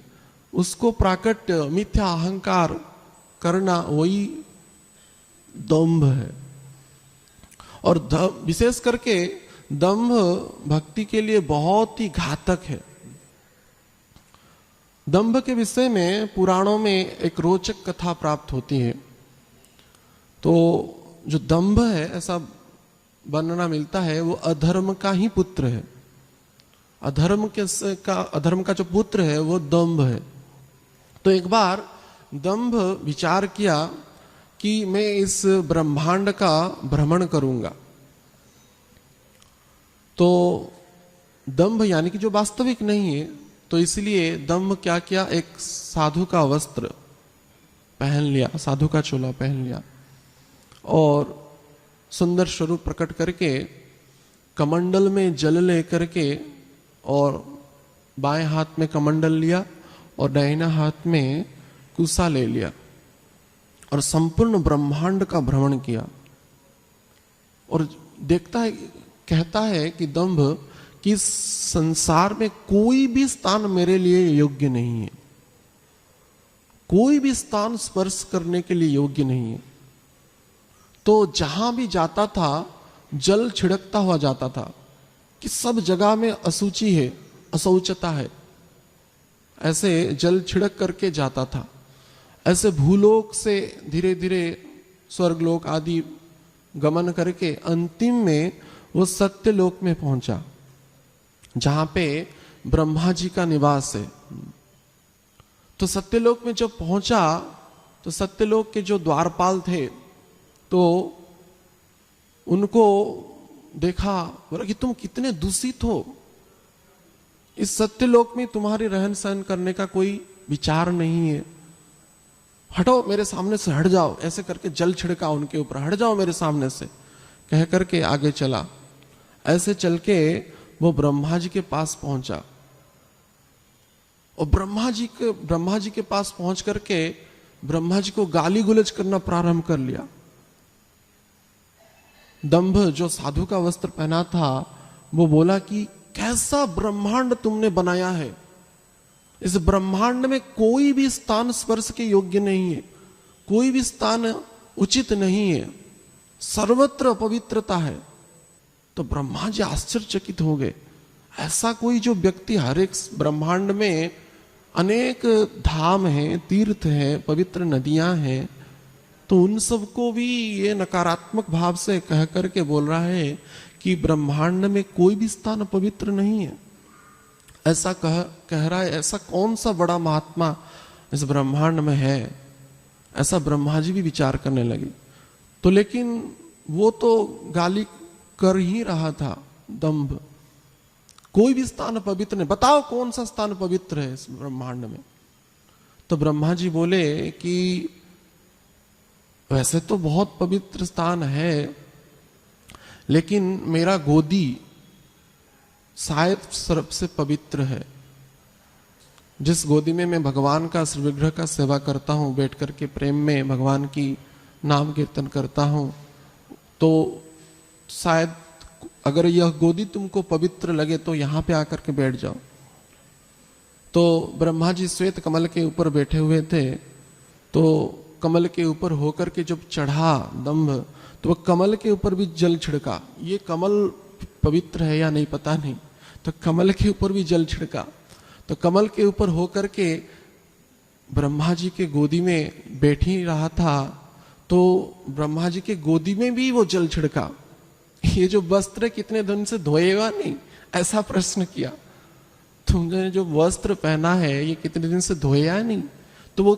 उसको प्राकट्य, मिथ्या अहंकार करना, वही दंभ है। और विशेष करके दंभ भक्ति के लिए बहुत ही घातक है। दंभ के विषय में पुराणों में एक रोचक कथा प्राप्त होती है। तो जो दंभ है, ऐसा वर्णना मिलता है, वो अधर्म का ही पुत्र है। अधर्म का जो पुत्र है वो दंभ है। तो एक बार दंभ विचार किया कि मैं इस ब्रह्मांड का भ्रमण करूंगा। तो दंभ यानी कि जो वास्तविक नहीं है, तो इसलिए दंभ क्या किया, एक साधु का वस्त्र पहन लिया, साधु का चोला पहन लिया और सुंदर स्वरूप प्रकट करके कमंडल में जल ले करके, और बाएं हाथ में कमंडल लिया और दाहिना हाथ में कुसा ले लिया और संपूर्ण ब्रह्मांड का भ्रमण किया। और देखता है, कहता है कि दंभ कि संसार में कोई भी स्थान मेरे लिए योग्य नहीं है, कोई भी स्थान स्पर्श करने के लिए योग्य नहीं है। तो जहां भी जाता था जल छिड़कता हुआ जाता था कि सब जगह में अशुचि है, अशौचता है, ऐसे जल छिड़क करके जाता था। ऐसे भूलोक से धीरे धीरे स्वर्गलोक आदि गमन करके अंतिम में वो सत्यलोक में पहुंचा, जहां पे ब्रह्मा जी का निवास है। तो सत्यलोक में जब पहुंचा तो सत्यलोक के जो द्वारपाल थे, तो उनको देखा, बोला कि तुम कितने दूषित हो, इस सत्यलोक में तुम्हारी रहन सहन करने का कोई विचार नहीं है, हटो मेरे सामने से, हट जाओ। ऐसे करके जल छिड़का उनके ऊपर, हट जाओ मेरे सामने से कह करके आगे चला। ऐसे चल के वो ब्रह्मा जी के पास पहुंचा और ब्रह्मा जी के पास पहुंच करके ब्रह्मा जी को गाली गुलज करना प्रारंभ कर लिया। दंभ जो साधु का वस्त्र पहना था वो बोला कि कैसा ब्रह्मांड तुमने बनाया है, इस ब्रह्मांड में कोई भी स्थान स्पर्श के योग्य नहीं है, कोई भी स्थान उचित नहीं है, सर्वत्र अपवित्रता है। तो ब्रह्मा जी आश्चर्यचकित हो गए, ऐसा कोई जो व्यक्ति, हर एक ब्रह्मांड में अनेक धाम हैं, तीर्थ हैं, पवित्र नदियां हैं, तो उन सबको भी ये नकारात्मक भाव से कह करके बोल रहा है कि ब्रह्मांड में कोई भी स्थान पवित्र नहीं है। ऐसा कह रहा है, ऐसा कौन सा बड़ा महात्मा इस ब्रह्मांड में है, ऐसा ब्रह्मा जी भी विचार करने लगे। तो लेकिन वो तो गाली कर ही रहा था दंभ, कोई भी स्थान पवित्र नहीं, बताओ कौन सा स्थान पवित्र है इस ब्रह्मांड में। तो ब्रह्मा जी बोले कि वैसे तो बहुत पवित्र स्थान है, लेकिन मेरा गोदी शायद सबसे पवित्र है। जिस गोदी में मैं भगवान का श्री विग्रह का सेवा करता हूँ, बैठ करके प्रेम में भगवान की नाम कीर्तन करता हूँ, तो शायद अगर यह गोदी तुमको पवित्र लगे तो यहाँ पे आकर के बैठ जाओ। तो ब्रह्मा जी श्वेत कमल के ऊपर बैठे हुए थे, तो कमल के ऊपर होकर के जब चढ़ा दंभ, तो वह कमल के ऊपर भी जल छिड़का। ये कमल पवित्र है या नहीं पता नहीं, तो कमल के ऊपर भी जल छिड़का। तो कमल के ऊपर होकर के ब्रह्मा जी के गोदी में बैठ ही रहा था, तो ब्रह्मा जी के गोदी में भी वो जल छिड़का। ये जो वस्त्र कितने दिन से धोएगा नहीं, ऐसा प्रश्न किया। तुमने जो वस्त्र पहना है ये कितने दिन से धोया नहीं, तो वो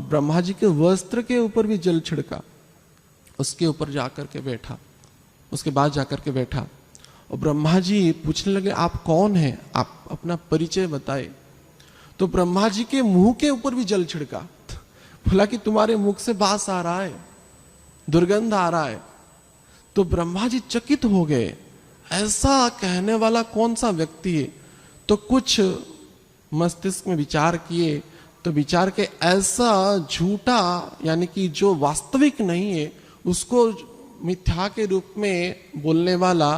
ब्रह्मा जी के वस्त्र के ऊपर भी जल छिड़का, उसके ऊपर जाकर के बैठा, उसके बाद जाकर के बैठा और ब्रह्मा जी पूछने लगे आप कौन हैं, आप अपना परिचय बताए। तो ब्रह्मा जी के मुंह के ऊपर भी जल छिड़का, बोला कि तुम्हारे मुख से बास आ रहा है, दुर्गंध आ रहा है। तो ब्रह्मा जी चकित हो गए, ऐसा कहने वाला कौन सा व्यक्ति है। तो कुछ मस्तिष्क में विचार किए, तो विचार के ऐसा झूठा यानी कि जो वास्तविक नहीं है उसको मिथ्या के रूप में बोलने वाला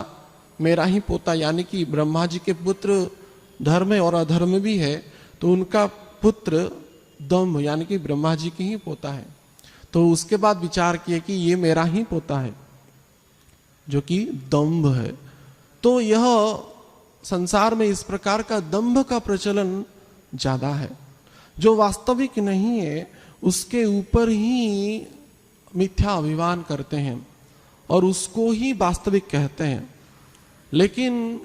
मेरा ही पोता, यानी कि ब्रह्मा जी के पुत्र धर्म और अधर्म भी है, तो उनका पुत्र दम्भ यानी कि ब्रह्मा जी की ही पोता है। तो उसके बाद विचार किए कि ये मेरा ही पोता है जो कि दम्भ है। तो यह संसार में इस प्रकार का दंभ का प्रचलन ज्यादा है। जो वास्तविक नहीं है उसके ऊपर ही मिथ्या अभिमान करते हैं और उसको ही वास्तविक कहते हैं। लेकिन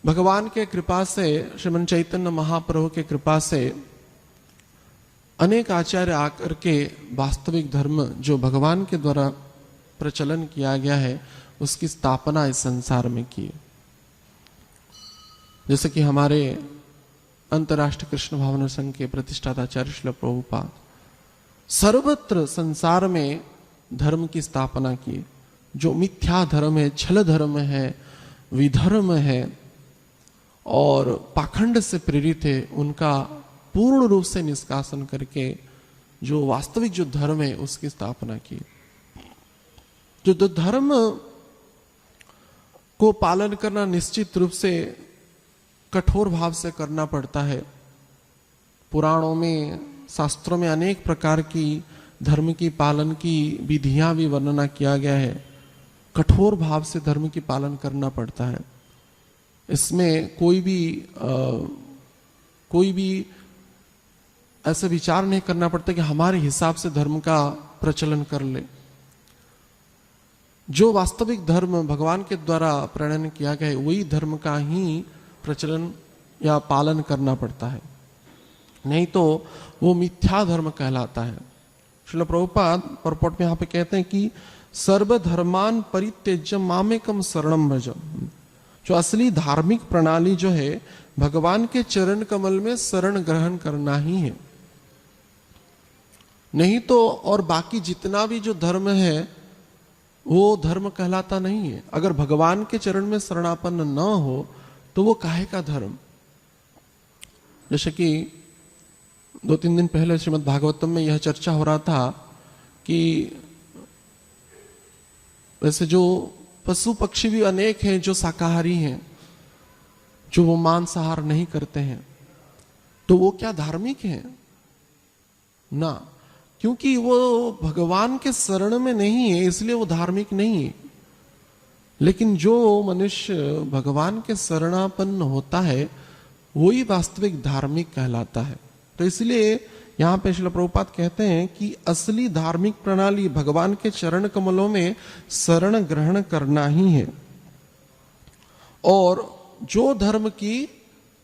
भगवान के कृपा से, श्रीमन चैतन्य महाप्रभु के कृपा से अनेक आचार्य आकर के वास्तविक धर्म जो भगवान के द्वारा प्रचलन किया गया है उसकी स्थापना इस संसार में की। जैसे कि हमारे अंतर्राष्ट्रीय कृष्ण भावना संघ के प्रतिष्ठाता आचार्य श्रील प्रभुपाद सर्वत्र संसार में धर्म की स्थापना की। जो मिथ्या धर्म है, छल धर्म है, विधर्म है और पाखंड से प्रेरित है, उनका पूर्ण रूप से निष्कासन करके जो वास्तविक जो धर्म है उसकी स्थापना की। जो धर्म को पालन करना निश्चित रूप से कठोर भाव से करना पड़ता है। पुराणों में, शास्त्रों में अनेक प्रकार की धर्म की पालन की विधियां भी वर्णना किया गया है। कठोर भाव से धर्म की पालन करना पड़ता है। इसमें कोई भी ऐसा विचार नहीं करना पड़ता कि हमारे हिसाब से धर्म का प्रचलन कर ले। जो वास्तविक धर्म भगवान के द्वारा प्रणयन किया गया है वही धर्म का ही प्रचलन या पालन करना पड़ता है, नहीं तो वो मिथ्या धर्म कहलाता है। श्रील प्रभुपाद परपोट में यहाँ पे कहते हैं कि सर्वधर्मान परित्यज्य मामेकम शरणम भज। जो असली धार्मिक प्रणाली जो है भगवान के चरण कमल में शरण ग्रहण करना ही है, नहीं तो और बाकी जितना भी जो धर्म है वो धर्म कहलाता नहीं है। अगर भगवान के चरण में शरणापन्न न हो तो वो काहे का धर्म। जैसे कि 2-3 दिन पहले श्रीमद् भागवतम में यह चर्चा हो रहा था कि वैसे जो पशु पक्षी भी अनेक हैं जो शाकाहारी हैं, जो वो मांसाहार नहीं करते हैं, तो वो क्या धार्मिक हैं? ना, क्योंकि वो भगवान के शरण में नहीं है इसलिए वो धार्मिक नहीं है। लेकिन जो मनुष्य भगवान के शरणापन्न होता है वही वास्तविक धार्मिक कहलाता है। तो इसलिए यहाँ पे श्रील प्रभुपाद कहते हैं कि असली धार्मिक प्रणाली भगवान के चरण कमलों में शरण ग्रहण करना ही है। और जो धर्म की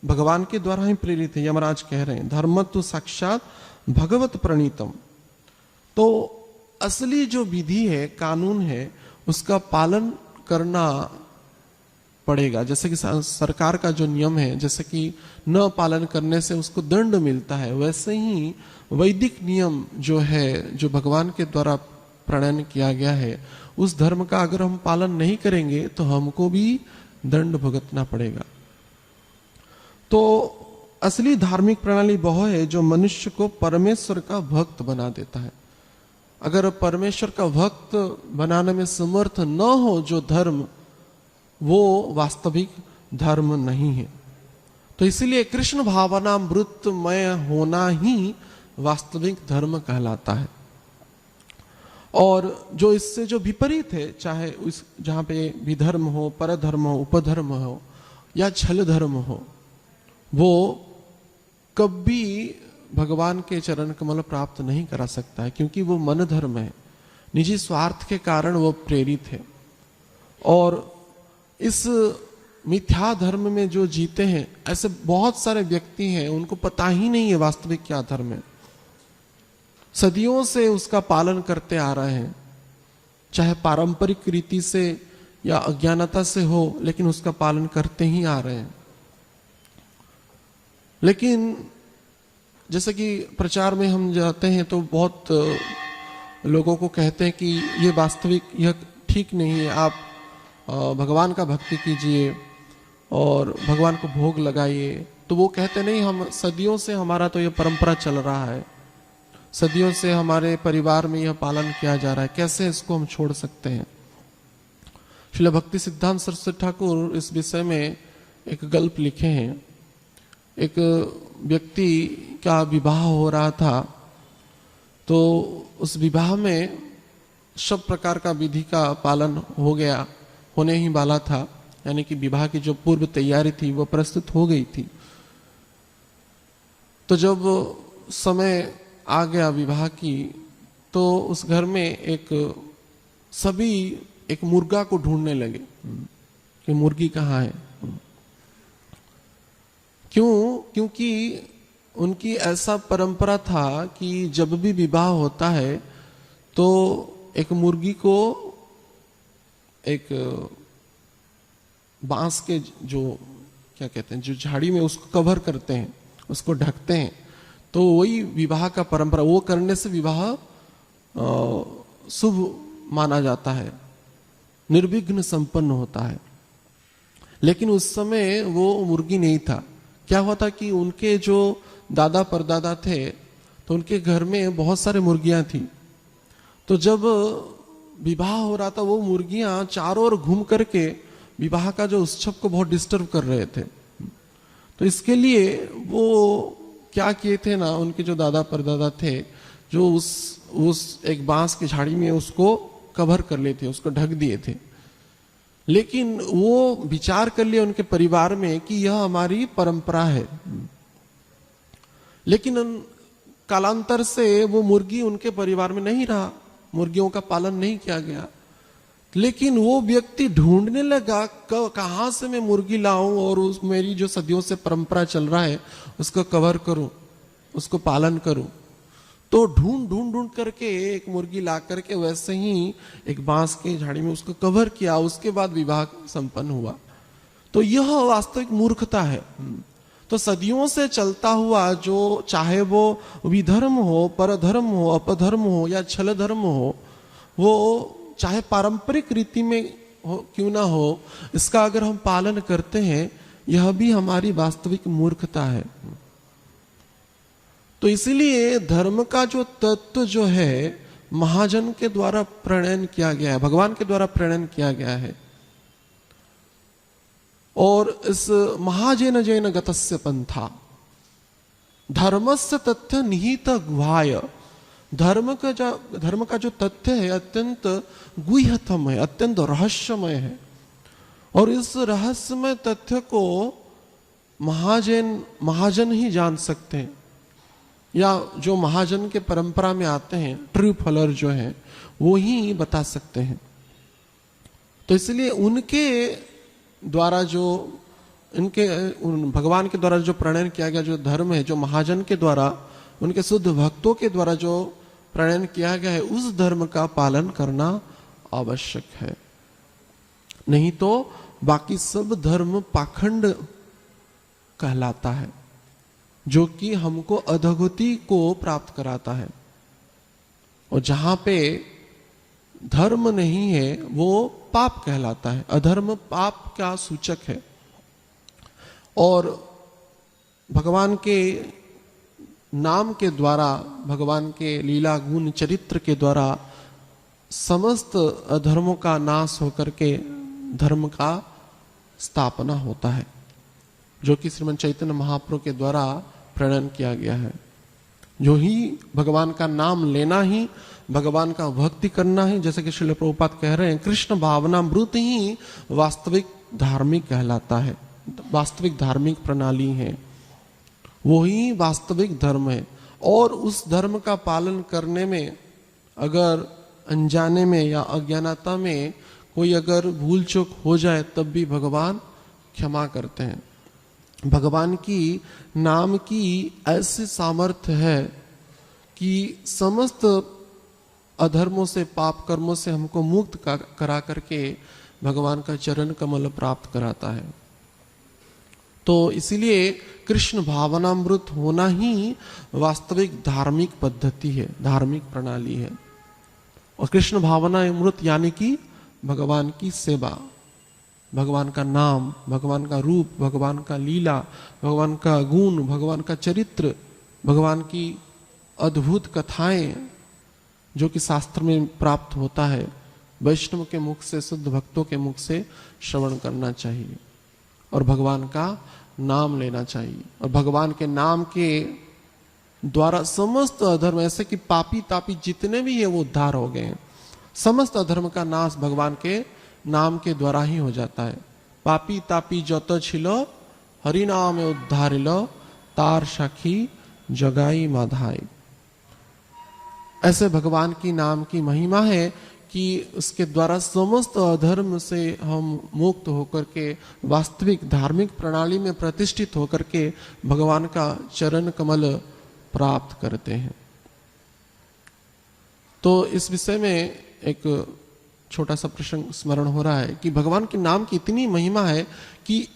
भगवान के द्वारा ही प्रेरित है, यमराज कह रहे हैं धर्म तो साक्षात भगवत प्रणीतम। तो असली जो विधि है, कानून है, उसका पालन करना पड़ेगा। जैसे कि सरकार का जो नियम है, जैसे कि न पालन करने से उसको दंड मिलता है, वैसे ही वैदिक नियम जो है, जो भगवान के द्वारा प्रणयन किया गया है, उस धर्म का अगर हम पालन नहीं करेंगे तो हमको भी दंड भुगतना पड़ेगा। तो असली धार्मिक प्रणाली वह है जो मनुष्य को परमेश्वर का भक्त बना देता है। अगर परमेश्वर का भक्त बनाने में समर्थ न हो जो धर्म, वो वास्तविक धर्म नहीं है। तो इसीलिए कृष्ण भावनामृतमय होना ही वास्तविक धर्म कहलाता है। और जो इससे जो विपरीत है, चाहे उस जहाँ पे विधर्म हो, परधर्म हो, उपधर्म हो या छल धर्म हो, वो कभी भगवान के चरण कमल प्राप्त नहीं करा सकता है, क्योंकि वो मन धर्म है, निजी स्वार्थ के कारण वो प्रेरित है। और इस मिथ्या धर्म में जो जीते हैं, ऐसे बहुत सारे व्यक्ति हैं उनको पता ही नहीं है वास्तविक क्या धर्म है, सदियों से उसका पालन करते आ रहे हैं, चाहे पारंपरिक रीति से या अज्ञानता से हो, लेकिन उसका पालन करते ही आ रहे हैं। लेकिन जैसे कि प्रचार में हम जाते हैं तो बहुत लोगों को कहते हैं कि ये वास्तविक, यह ठीक नहीं है, आप भगवान का भक्ति कीजिए और भगवान को भोग लगाइए। तो वो कहते नहीं, हम सदियों से हमारा तो ये परंपरा चल रहा है, सदियों से हमारे परिवार में यह पालन किया जा रहा है, कैसे इसको हम छोड़ सकते हैं। श्रील भक्ति सिद्धांत सरस्वती ठाकुर इस विषय में एक गल्प लिखे हैं। एक व्यक्ति का विवाह हो रहा था, तो उस विवाह में सब प्रकार का विधि का पालन हो गया, होने ही वाला था, यानी कि विवाह की जो पूर्व तैयारी थी वो प्रस्तुत हो गई थी। तो जब समय आ गया विवाह की, तो उस घर में सभी एक मुर्गा को ढूंढने लगे कि मुर्गी कहाँ है। क्योंकि उनकी ऐसा परंपरा था कि जब भी विवाह होता है तो एक मुर्गी को एक बांस के जो क्या कहते हैं, जो झाड़ी में उसको कवर करते हैं, उसको ढकते हैं। तो वही विवाह का परंपरा, वो करने से विवाह शुभ माना जाता है, निर्विघ्न संपन्न होता है। लेकिन उस समय वो मुर्गी नहीं था। क्या हुआ था कि उनके जो दादा परदादा थे तो उनके घर में बहुत सारे मुर्गियां थी। तो जब विवाह हो रहा था, वो मुर्गियां चारों ओर घूम करके विवाह का जो उत्सव को बहुत डिस्टर्ब कर रहे थे। तो इसके लिए वो क्या किए थे ना, उनके जो दादा परदादा थे, जो उस एक बांस की झाड़ी में उसको कवर कर लिए थे, उसको ढक दिए थे। लेकिन वो विचार कर लिया उनके परिवार में कि यह हमारी परंपरा है। लेकिन कालांतर से वो मुर्गी उनके परिवार में नहीं रहा, मुर्गियों का पालन नहीं किया गया। लेकिन वो व्यक्ति ढूंढने लगा कहां से मैं मुर्गी लाऊं और मेरी जो सदियों से परंपरा चल रहा है उसको कवर करूं, उसको पालन करूं। तो ढूंढ करके एक मुर्गी ला करके वैसे ही एक बांस की झाड़ी में उसको कवर किया, उसके बाद विवाह संपन्न हुआ। तो यह वास्तविक मूर्खता है। तो सदियों से चलता हुआ जो, चाहे वो विधर्म हो, परधर्म हो, अपधर्म हो या छल धर्म हो, वो चाहे पारंपरिक रीति में हो क्यों ना हो, इसका अगर हम पालन करते हैं, यह भी हमारी वास्तविक मूर्खता है। तो इसीलिए धर्म का जो तत्व जो है महाजन के द्वारा प्रणयन किया गया है, भगवान के द्वारा प्रणयन किया गया है। और इस महाजन जैन गतस्य पंथा धर्मस्य तथ्य निहित गुहाय, धर्म का जो तथ्य है अत्यंत गुह्यतम है, अत्यंत रहस्यमय है। और इस रहस्यमय तथ्य को महाजन ही जान सकते हैं, या जो महाजन के परंपरा में आते हैं, ट्रू फॉलोअर जो हैं, वो ही बता सकते हैं। तो इसलिए उनके द्वारा जो भगवान के द्वारा जो प्रणयन किया गया जो धर्म है, जो महाजन के द्वारा, उनके शुद्ध भक्तों के द्वारा जो प्रणयन किया गया है, उस धर्म का पालन करना आवश्यक है। नहीं तो बाकी सब धर्म पाखंड कहलाता है, जो कि हमको अधोगति को प्राप्त कराता है। और जहां पे धर्म नहीं है वो पाप कहलाता है। अधर्म पाप का सूचक है। और भगवान के नाम के द्वारा, भगवान के लीला गुण चरित्र के द्वारा समस्त अधर्मों का नाश होकर के धर्म का स्थापना होता है, जो कि श्रीमद् चैतन्य महाप्रभु के द्वारा प्रणयन किया गया है। जो ही भगवान का नाम लेना ही, भगवान का भक्ति करना ही, जैसे कि श्रील प्रभुपाद कह रहे हैं, कृष्ण भावनामृत ही वास्तविक धार्मिक कहलाता है, वास्तविक धार्मिक प्रणाली है, वो ही वास्तविक धर्म है। और उस धर्म का पालन करने में अगर अनजाने में या अज्ञानता में कोई अगर भूल चूक हो जाए, तब भी भगवान क्षमा करते हैं। भगवान की नाम की ऐसी सामर्थ्य है कि समस्त अधर्मों से, पाप कर्मों से हमको मुक्त करा करके भगवान का चरण कमल प्राप्त कराता है। तो इसीलिए कृष्ण भावनामृत होना ही वास्तविक धार्मिक पद्धति है, धार्मिक प्रणाली है। और कृष्ण भावनामृत यानी कि भगवान की सेवा, भगवान का नाम, भगवान का रूप, भगवान का लीला, भगवान का गुण, भगवान का चरित्र, भगवान की अद्भुत कथाएं जो कि शास्त्र में प्राप्त होता है, वैष्णव के मुख से, शुद्ध भक्तों के मुख से श्रवण करना चाहिए और भगवान का नाम लेना चाहिए। और भगवान के नाम के द्वारा समस्त अधर्म, ऐसे कि पापी तापी जितने भी है वो उद्धार हो गए हैं। समस्त अधर्म का नाश भगवान के नाम के द्वारा ही हो जाता है। पापी तापी जत छिलो हरि नाम उद्धारिलो तार साखी जगाई माधाई। ऐसे भगवान की नाम की महिमा है कि उसके द्वारा समस्त अधर्म से हम मुक्त होकर के वास्तविक धार्मिक प्रणाली में प्रतिष्ठित होकर के भगवान का चरण कमल प्राप्त करते हैं। तो इस विषय में एक छोटा सा प्रसंग स्मरण हो रहा है कि भगवान के नाम की इतनी महिमा है कि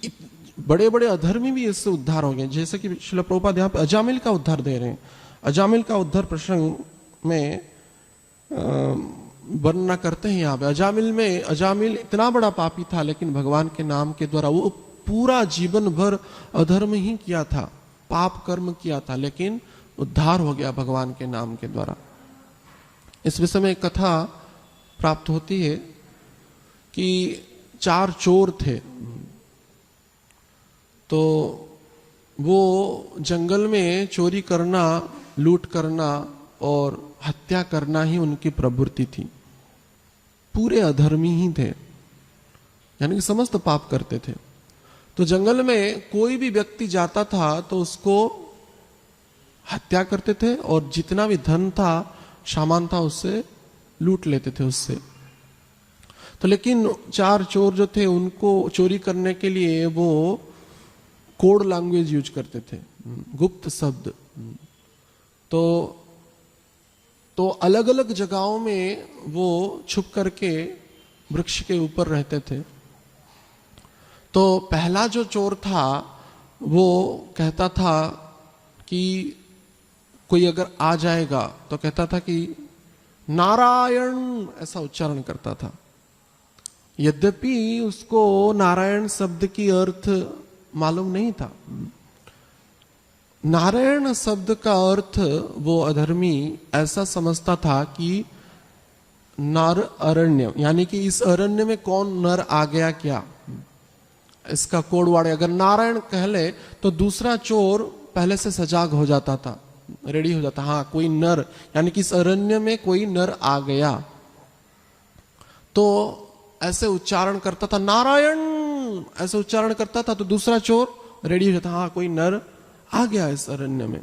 बड़े बड़े अधर्मी भी इससे उद्धार हो गए। जैसे कि श्रील प्रभुपाद यहाँ पे अजामिल का उद्धार दे रहे हैं। अजामिल का उद्धार प्रसंग में वर्णना करते हैं यहाँ पे। अजामिल इतना बड़ा पापी था, लेकिन भगवान के नाम के द्वारा वो पूरा जीवन भर अधर्म ही किया था, पाप कर्म किया था, लेकिन उद्धार हो गया भगवान के नाम के द्वारा। इस विषय में एक कथा प्राप्त होती है कि 4 चोर थे। तो वो जंगल में चोरी करना, लूट करना और हत्या करना ही उनकी प्रवृत्ति थी। पूरे अधर्मी ही थे, यानी कि समस्त पाप करते थे। तो जंगल में कोई भी व्यक्ति जाता था तो उसको हत्या करते थे और जितना भी धन था, सामान था, उससे लूट लेते थे उससे। तो लेकिन 4 चोर जो थे उनको चोरी करने के लिए वो कोड लैंग्वेज यूज करते थे, गुप्त शब्द। तो अलग अलग जगहों में वो छुप करके वृक्ष के ऊपर रहते थे। तो पहला जो चोर था वो कहता था कि कोई अगर आ जाएगा तो कहता था कि नारायण, ऐसा उच्चारण करता था। यद्यपि उसको नारायण शब्द की अर्थ मालूम नहीं था। नारायण शब्द का अर्थ वो अधर्मी ऐसा समझता था कि नर अरण्य, यानी कि इस अरण्य में कौन नर आ गया क्या, इसका कोड वर्ड। अगर नारायण कह ले तो दूसरा चोर पहले से सजाग हो जाता था, रेडी हो जाता, हाँ कोई नर, यानी कि इस अरण्य में कोई नर आ गया। तो ऐसे उच्चारण करता था, नारायण ऐसे उच्चारण करता था, तो दूसरा चोर रेडी हो जाता, हाँ कोई नर आ गया इस अरण्य में।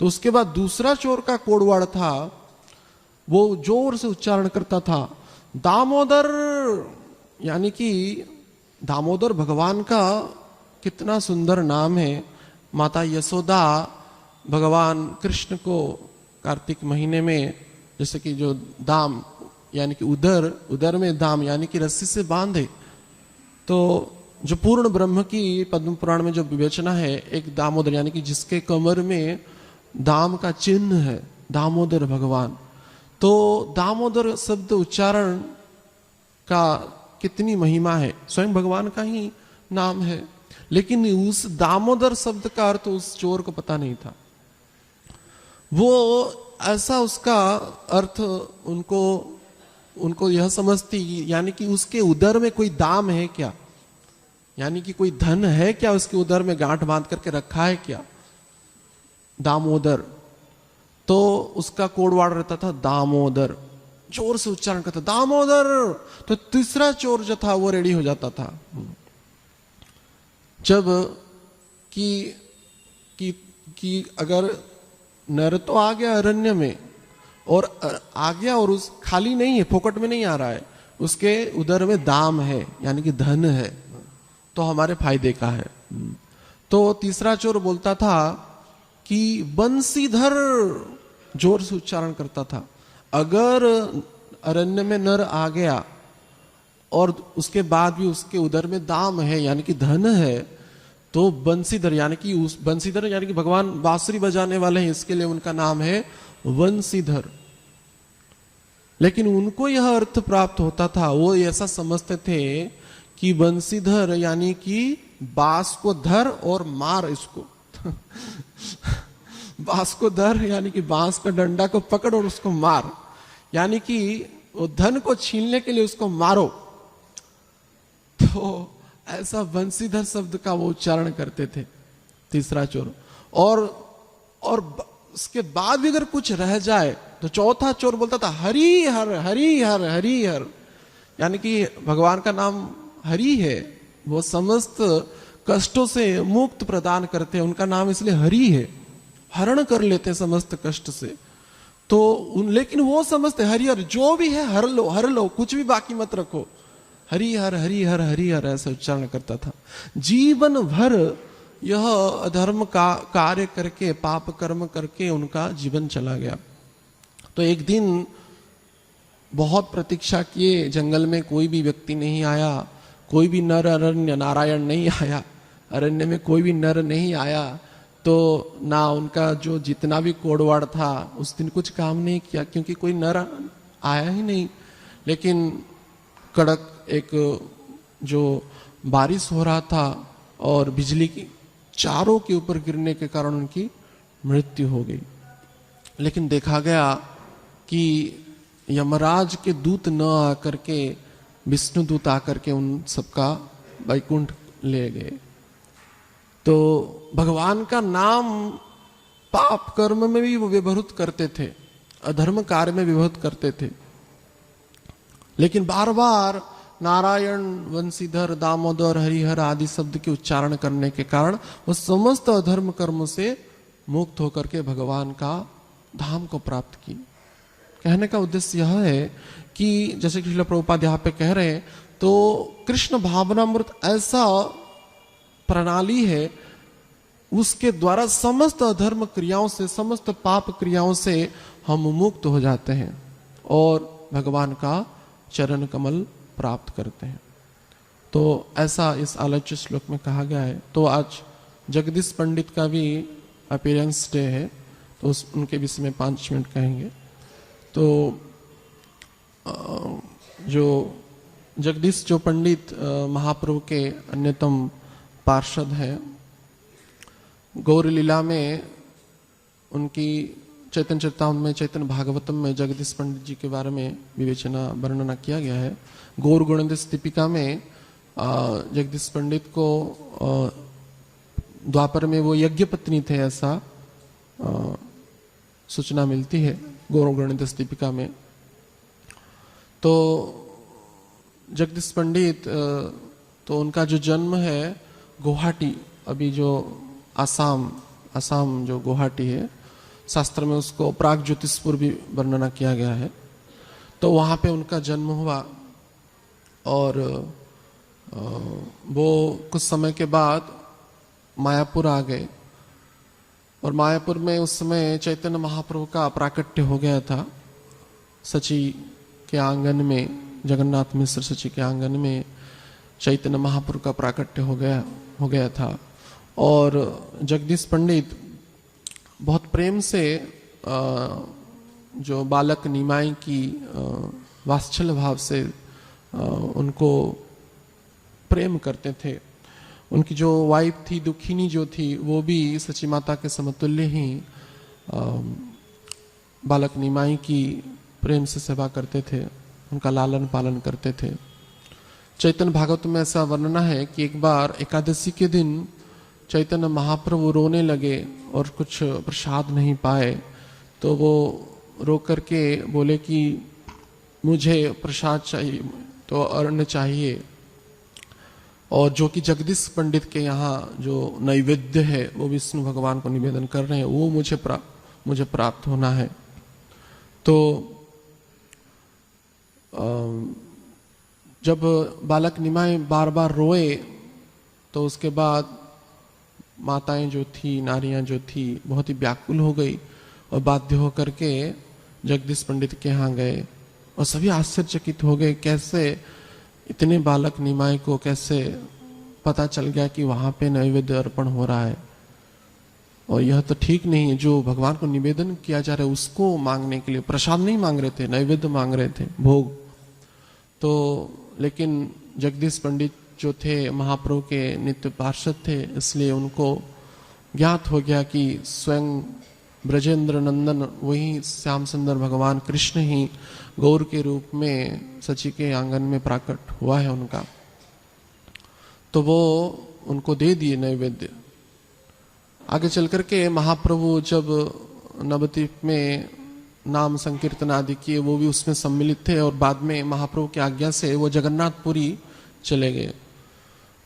तो उसके बाद दूसरा चोर का कोड वर्ड था, वो जोर से उच्चारण करता था, दामोदर, यानी कि दामोदर भगवान का कितना सुंदर नाम है। माता यशोदा भगवान कृष्ण को कार्तिक महीने में, जैसे कि जो दाम यानी कि उदर में दाम यानी कि रस्सी से बांधे, तो जो पूर्ण ब्रह्म की पद्म पुराण में जो विवेचना है, एक दामोदर यानी कि जिसके कमर में दाम का चिन्ह है, दामोदर भगवान। तो दामोदर शब्द उच्चारण का कितनी महिमा है, स्वयं भगवान का ही नाम है, लेकिन उस दामोदर शब्द का अर्थ उस चोर को पता नहीं था। वो ऐसा उसका अर्थ उनको यह समझती, यानी कि उसके उदर में कोई दाम है क्या, यानी कि कोई धन है क्या, उसके उदर में गांठ बांध करके रखा है क्या, दामोदर। तो उसका कोड वर्ड रहता था दामोदर, जोर से उच्चारण करता दामोदर। तो तीसरा चोर जो था वो रेडी हो जाता था। जब कि अगर नर तो आ गया अरण्य में, और आ गया और उस खाली नहीं है, फोकट में नहीं आ रहा है, उसके उदर में दाम है यानी कि धन है, तो हमारे फायदे का है। तो तीसरा चोर बोलता था कि बंसीधर, जोर से उच्चारण करता था, अगर अरण्य में नर आ गया और उसके बाद भी उसके उदर में दाम है यानी कि धन है, तो बंसीधर यानी कि उस बंसीधर यानी कि भगवान बांसुरी बजाने वाले हैं, इसके लिए उनका नाम है वंशीधर। लेकिन उनको यह अर्थ प्राप्त होता था, वो ऐसा समझते थे कि बंसीधर यानी कि बांस को धर और मार इसको बांस को धर यानी कि बांस का डंडा को पकड़ और उसको मार, यानी कि वो धन को छीनने के लिए उसको मारो। तो ऐसा बंसीधर शब्द का वो उच्चारण करते थे तीसरा चोर। और उसके बाद भी अगर कुछ रह जाए तो चौथा चोर बोलता था हरि हर हरि हर हरि हर, यानी कि भगवान का नाम हरि है, वो समस्त कष्टों से मुक्त प्रदान करते हैं, उनका नाम इसलिए हरि है, हरण कर लेते हैं समस्त कष्ट से। तो लेकिन वो समझते हरि हर जो भी है हर लो, कुछ भी बाकी मत रखो, हरि हर हरि हर हरि हर ऐसा उच्चारण करता था। जीवन भर यह अधर्म का कार्य करके पाप कर्म करके उनका जीवन चला गया। तो एक दिन बहुत प्रतीक्षा किए, जंगल में कोई भी व्यक्ति नहीं आया, कोई भी नर अरण्य नारायण नहीं आया, अरण्य में कोई भी नर नहीं आया, तो ना उनका जो जितना भी कोड़वाड़ था उस दिन कुछ काम नहीं किया क्योंकि कोई नर आया ही नहीं। लेकिन कड़क एक जो बारिश हो रहा था और बिजली की चारों के ऊपर गिरने के कारण उनकी मृत्यु हो गई। लेकिन देखा गया कि यमराज के दूत न आकर के विष्णु दूत आकर के उन सबका वैकुंठ ले गए। तो भगवान का नाम पाप कर्म में भी वो व्यवहृत करते थे, अधर्म कार्य में व्यवहृत करते थे, लेकिन बार बार नारायण वंशीधर दामोदर हरिहर आदि शब्द के उच्चारण करने के कारण वो समस्त अधर्म कर्म से मुक्त होकर के भगवान का धाम को प्राप्त की। कहने का उद्देश्य यह है कि जैसे कि श्रील प्रभुपाद यहाँ पे कह रहे हैं, तो कृष्ण भावनामृत ऐसा प्रणाली है उसके द्वारा समस्त अधर्म क्रियाओं से समस्त पाप क्रियाओं से हम मुक्त हो जाते हैं और भगवान का चरण कमल प्राप्त करते हैं। तो ऐसा इस आलोच्य श्लोक में कहा गया है। तो आज जगदीश पंडित का भी अपीयरेंस डे है, तो उनके विषय में 5 मिनट कहेंगे। तो जो जगदीश जो पंडित महाप्रभु के अन्यतम पार्षद हैं, गौर लीला में उनकी चैतन्य चरितामृत में चैतन्य भागवतम में जगदीश पंडित जी के बारे में विवेचना वर्णना किया गया है। गौर गुणोदय दीपिका में जगदीश पंडित को द्वापर में वो यज्ञ पत्नी थे ऐसा सूचना मिलती है गौर गुणोदय दीपिका में। तो जगदीश पंडित तो उनका जो जन्म है गुवाहाटी, अभी जो आसाम जो गुवाहाटी है, शास्त्र में उसको प्राग ज्योतिषपुर भी वर्णना किया गया है। तो वहाँ पे उनका जन्म हुआ और वो कुछ समय के बाद मायापुर आ गए और मायापुर में उस समय चैतन्य महाप्रभु का प्राकट्य हो गया था। सची के आंगन में, जगन्नाथ मिश्र सची के आंगन में चैतन्य महाप्रभु का प्राकट्य हो गया था और जगदीश पंडित बहुत प्रेम से जो बालक निमाई की वात्सल्य भाव से उनको प्रेम करते थे। उनकी जो वाइफ थी दुखिनी जो थी वो भी सची माता के समतुल्य ही बालक निमाई की प्रेम से सेवा करते थे, उनका लालन पालन करते थे। चैतन्य भागवत में ऐसा वर्णना है कि एक बार एकादशी के दिन चैतन्य महाप्रभु रोने लगे और कुछ प्रसाद नहीं पाए, तो वो रो करके बोले कि मुझे प्रसाद चाहिए, तो अन्न चाहिए। और जो कि जगदीश पंडित के यहाँ जो नैवेद्य है वो विष्णु भगवान को निवेदन कर रहे हैं, वो मुझे प्राप्त होना है। तो जब बालक निमाई बार बार रोए तो उसके बाद माताएं जो थी, नारियां जो थी, बहुत ही व्याकुल हो गई और बाध्य होकर के जगदीश पंडित के यहाँ गए और सभी आश्चर्यचकित हो गए, कैसे इतने बालक निमाय को कैसे पता चल गया कि वहां पे नैवेद्य अर्पण हो रहा है, और यह तो ठीक नहीं है। जो भगवान को निवेदन किया जा रहा है उसको मांगने के लिए, प्रसाद नहीं मांग रहे थे, नैवेद्य मांग रहे थे, भोग। तो लेकिन जगदीश पंडित जो थे महाप्रभु के नित्य पार्षद थे, इसलिए उनको ज्ञात हो गया कि स्वयं ब्रजेंद्र नंदन वही श्याम सुंदर भगवान कृष्ण ही गौर के रूप में सची के आंगन में प्रकट हुआ है उनका। तो वो उनको दे दिए नैवेद्य। आगे चल करके महाप्रभु जब नवद्वीप में नाम संकीर्तन आदि किए, वो भी उसमें सम्मिलित थे, और बाद में महाप्रभु की आज्ञा से वो जगन्नाथपुरी चले गए।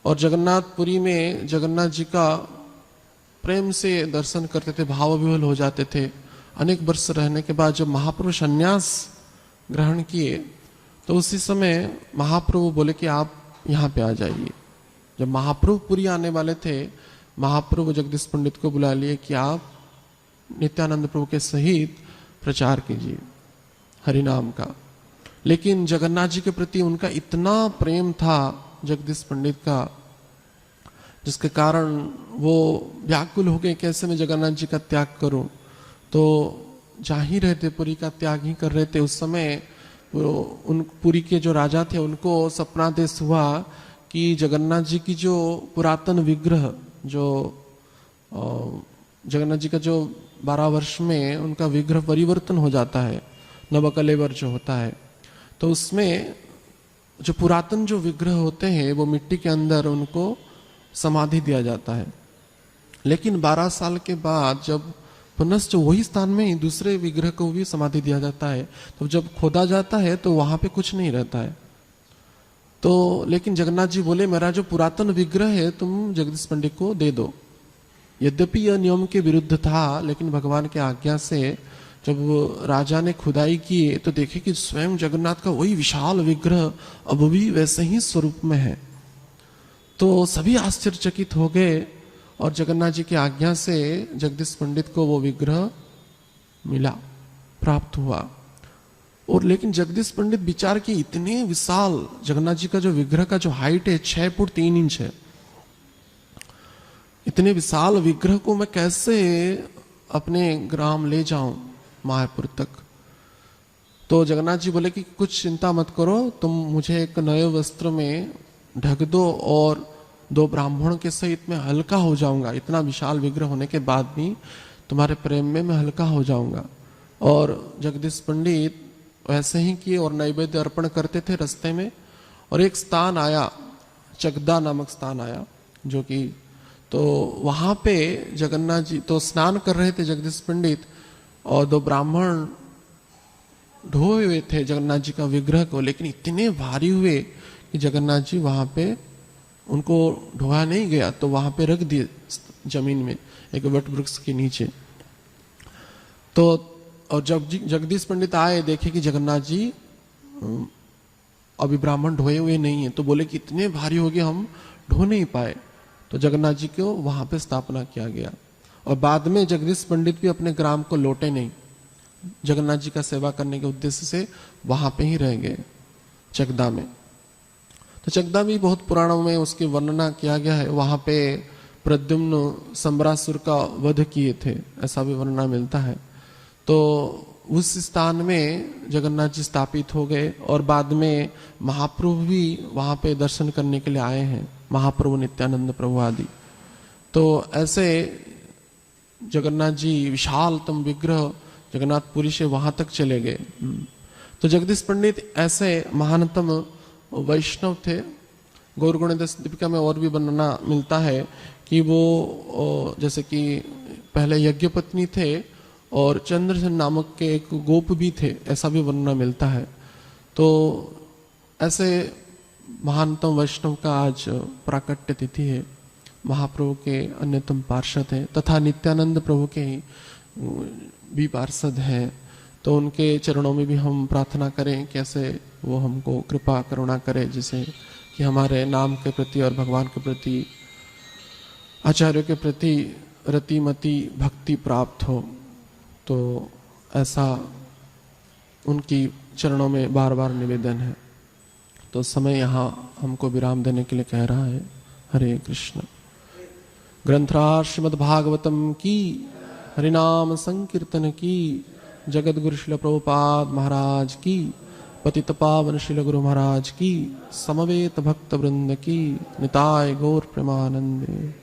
और जगन्नाथपुरी में जगन्नाथ जी का प्रेम से दर्शन करते थे, भाव विह्वल हो जाते थे। अनेक वर्ष रहने के बाद जब महाप्रभु संन्यास ग्रहण किए, तो उसी समय महाप्रभु बोले कि आप यहाँ पे आ जाइए। जब महाप्रभु पुरी आने वाले थे, महाप्रभु जगदीश पंडित को बुला लिए कि आप नित्यानंद प्रभु के सहित प्रचार कीजिए हरिनाम का। लेकिन जगन्नाथ जी के प्रति उनका इतना प्रेम था जगदीश पंडित का, जिसके कारण वो व्याकुल हो गए, कैसे मैं जगन्नाथ जी का त्याग करूं। तो जा ही रहे थे, पुरी का त्याग ही कर रहे थे। उस समय उन पुरी के जो राजा थे, उनको सपनादेश हुआ कि जगन्नाथ जी की जो पुरातन विग्रह, जो जगन्नाथ जी का जो 12 वर्ष में उनका विग्रह परिवर्तन हो जाता है, नवकलेवर जो होता है, तो उसमें जो पुरातन जो विग्रह होते हैं वो मिट्टी के अंदर उनको समाधि दिया जाता है। लेकिन 12 साल के बाद जब पुनश्च वही स्थान में ही दूसरे विग्रह को भी समाधि दिया जाता है, तो जब खोदा जाता है तो वहां पे कुछ नहीं रहता है। तो लेकिन जगन्नाथ जी बोले मेरा जो पुरातन विग्रह है तुम जगदीश पंडित को दे दो। यद्यपि यह नियम के विरुद्ध था, लेकिन भगवान के आज्ञा से जब राजा ने खुदाई की तो देखे कि स्वयं जगन्नाथ का वही विशाल विग्रह अब भी वैसे ही स्वरूप में है। तो सभी आश्चर्यचकित हो गए, और जगन्नाथ जी की आज्ञा से जगदीश पंडित को वो विग्रह मिला, प्राप्त हुआ। और लेकिन जगदीश पंडित विचार की इतने विशाल जगन्नाथ जी का जो विग्रह का जो हाइट है 6 फुट 3 इंच है, इतने विशाल विग्रह को मैं कैसे अपने ग्राम ले जाऊं मायापुर तक। तो जगन्नाथ जी बोले कि कुछ चिंता मत करो, तुम मुझे एक नए वस्त्र में ढक दो और 2 ब्राह्मण के सहित मैं हल्का हो जाऊंगा। इतना विशाल विग्रह होने के बाद भी तुम्हारे प्रेम में मैं हल्का हो जाऊंगा। और जगदीश पंडित वैसे ही किए और नैवेद्य अर्पण करते थे रास्ते में। और एक स्थान आया, चकदा नामक स्थान आया, जो कि तो वहां पे जगन्नाथ जी तो स्नान कर रहे थे जगदीश पंडित, और 2 ब्राह्मण ढोए हुए थे जगन्नाथ जी का विग्रह को, लेकिन इतने भारी हुए कि जगन्नाथ जी वहां पे उनको ढोया नहीं गया, तो वहां पे रख दिए जमीन में एक वट वृक्ष के नीचे। तो और जब जगदीश पंडित आए, देखे कि जगन्नाथ जी अभी ब्राह्मण ढोए हुए नहीं है, तो बोले कि इतने भारी हो गए हम ढो नहीं पाए। तो जगन्नाथ जी को वहां पे स्थापना किया गया। और बाद में जगदीश पंडित भी अपने ग्राम को लौटे नहीं, जगन्नाथ जी का सेवा करने के उद्देश्य से वहां पे ही रह गए चकदा में। तो चकदा भी बहुत पुराणों में उसकी वर्णना किया गया है। वहां पे प्रद्युम्न सम्रासुर का वध किए थे, ऐसा भी वर्णना मिलता है। तो उस स्थान में जगन्नाथ जी स्थापित हो गए, और बाद में महाप्रभु भी वहां पे दर्शन करने के लिए आए हैं, महाप्रभु नित्यानंद प्रभु आदि। तो ऐसे जगन्नाथ जी विशालतम विग्रह जगन्नाथपुरी से वहां तक चले गए। तो जगदीश पंडित ऐसे महानतम वैष्णव थे। गौर गुणोदय दीपिका में और भी वर्णना मिलता है कि वो जैसे कि पहले यज्ञपत्नी थे और चंद्रसेन नामक के एक गोप भी थे, ऐसा भी वर्णना मिलता है। तो ऐसे महानतम वैष्णव का आज प्राकट्य तिथि है। महाप्रभु के अन्यतम पार्षद हैं तथा नित्यानंद प्रभु के भी पार्षद हैं। तो उनके चरणों में भी हम प्रार्थना करें कैसे वो हमको कृपा करुणा करें, जिसे कि हमारे नाम के प्रति और भगवान के प्रति, आचार्यों के प्रति रतिमति भक्ति प्राप्त हो। तो ऐसा उनकी चरणों में बार बार निवेदन है। तो समय यहाँ हमको विराम देने के लिए कह रहा है। हरे कृष्ण। ग्रंथराज श्रीमद् भागवतम की, हरिनाम संकीर्तन की, जगत गुरु श्रील प्रभुपाद महाराज की, पतित पावन श्रील गुरु महाराज की, समवेत भक्त वृंद की, निताय गौर प्रेमानंदे।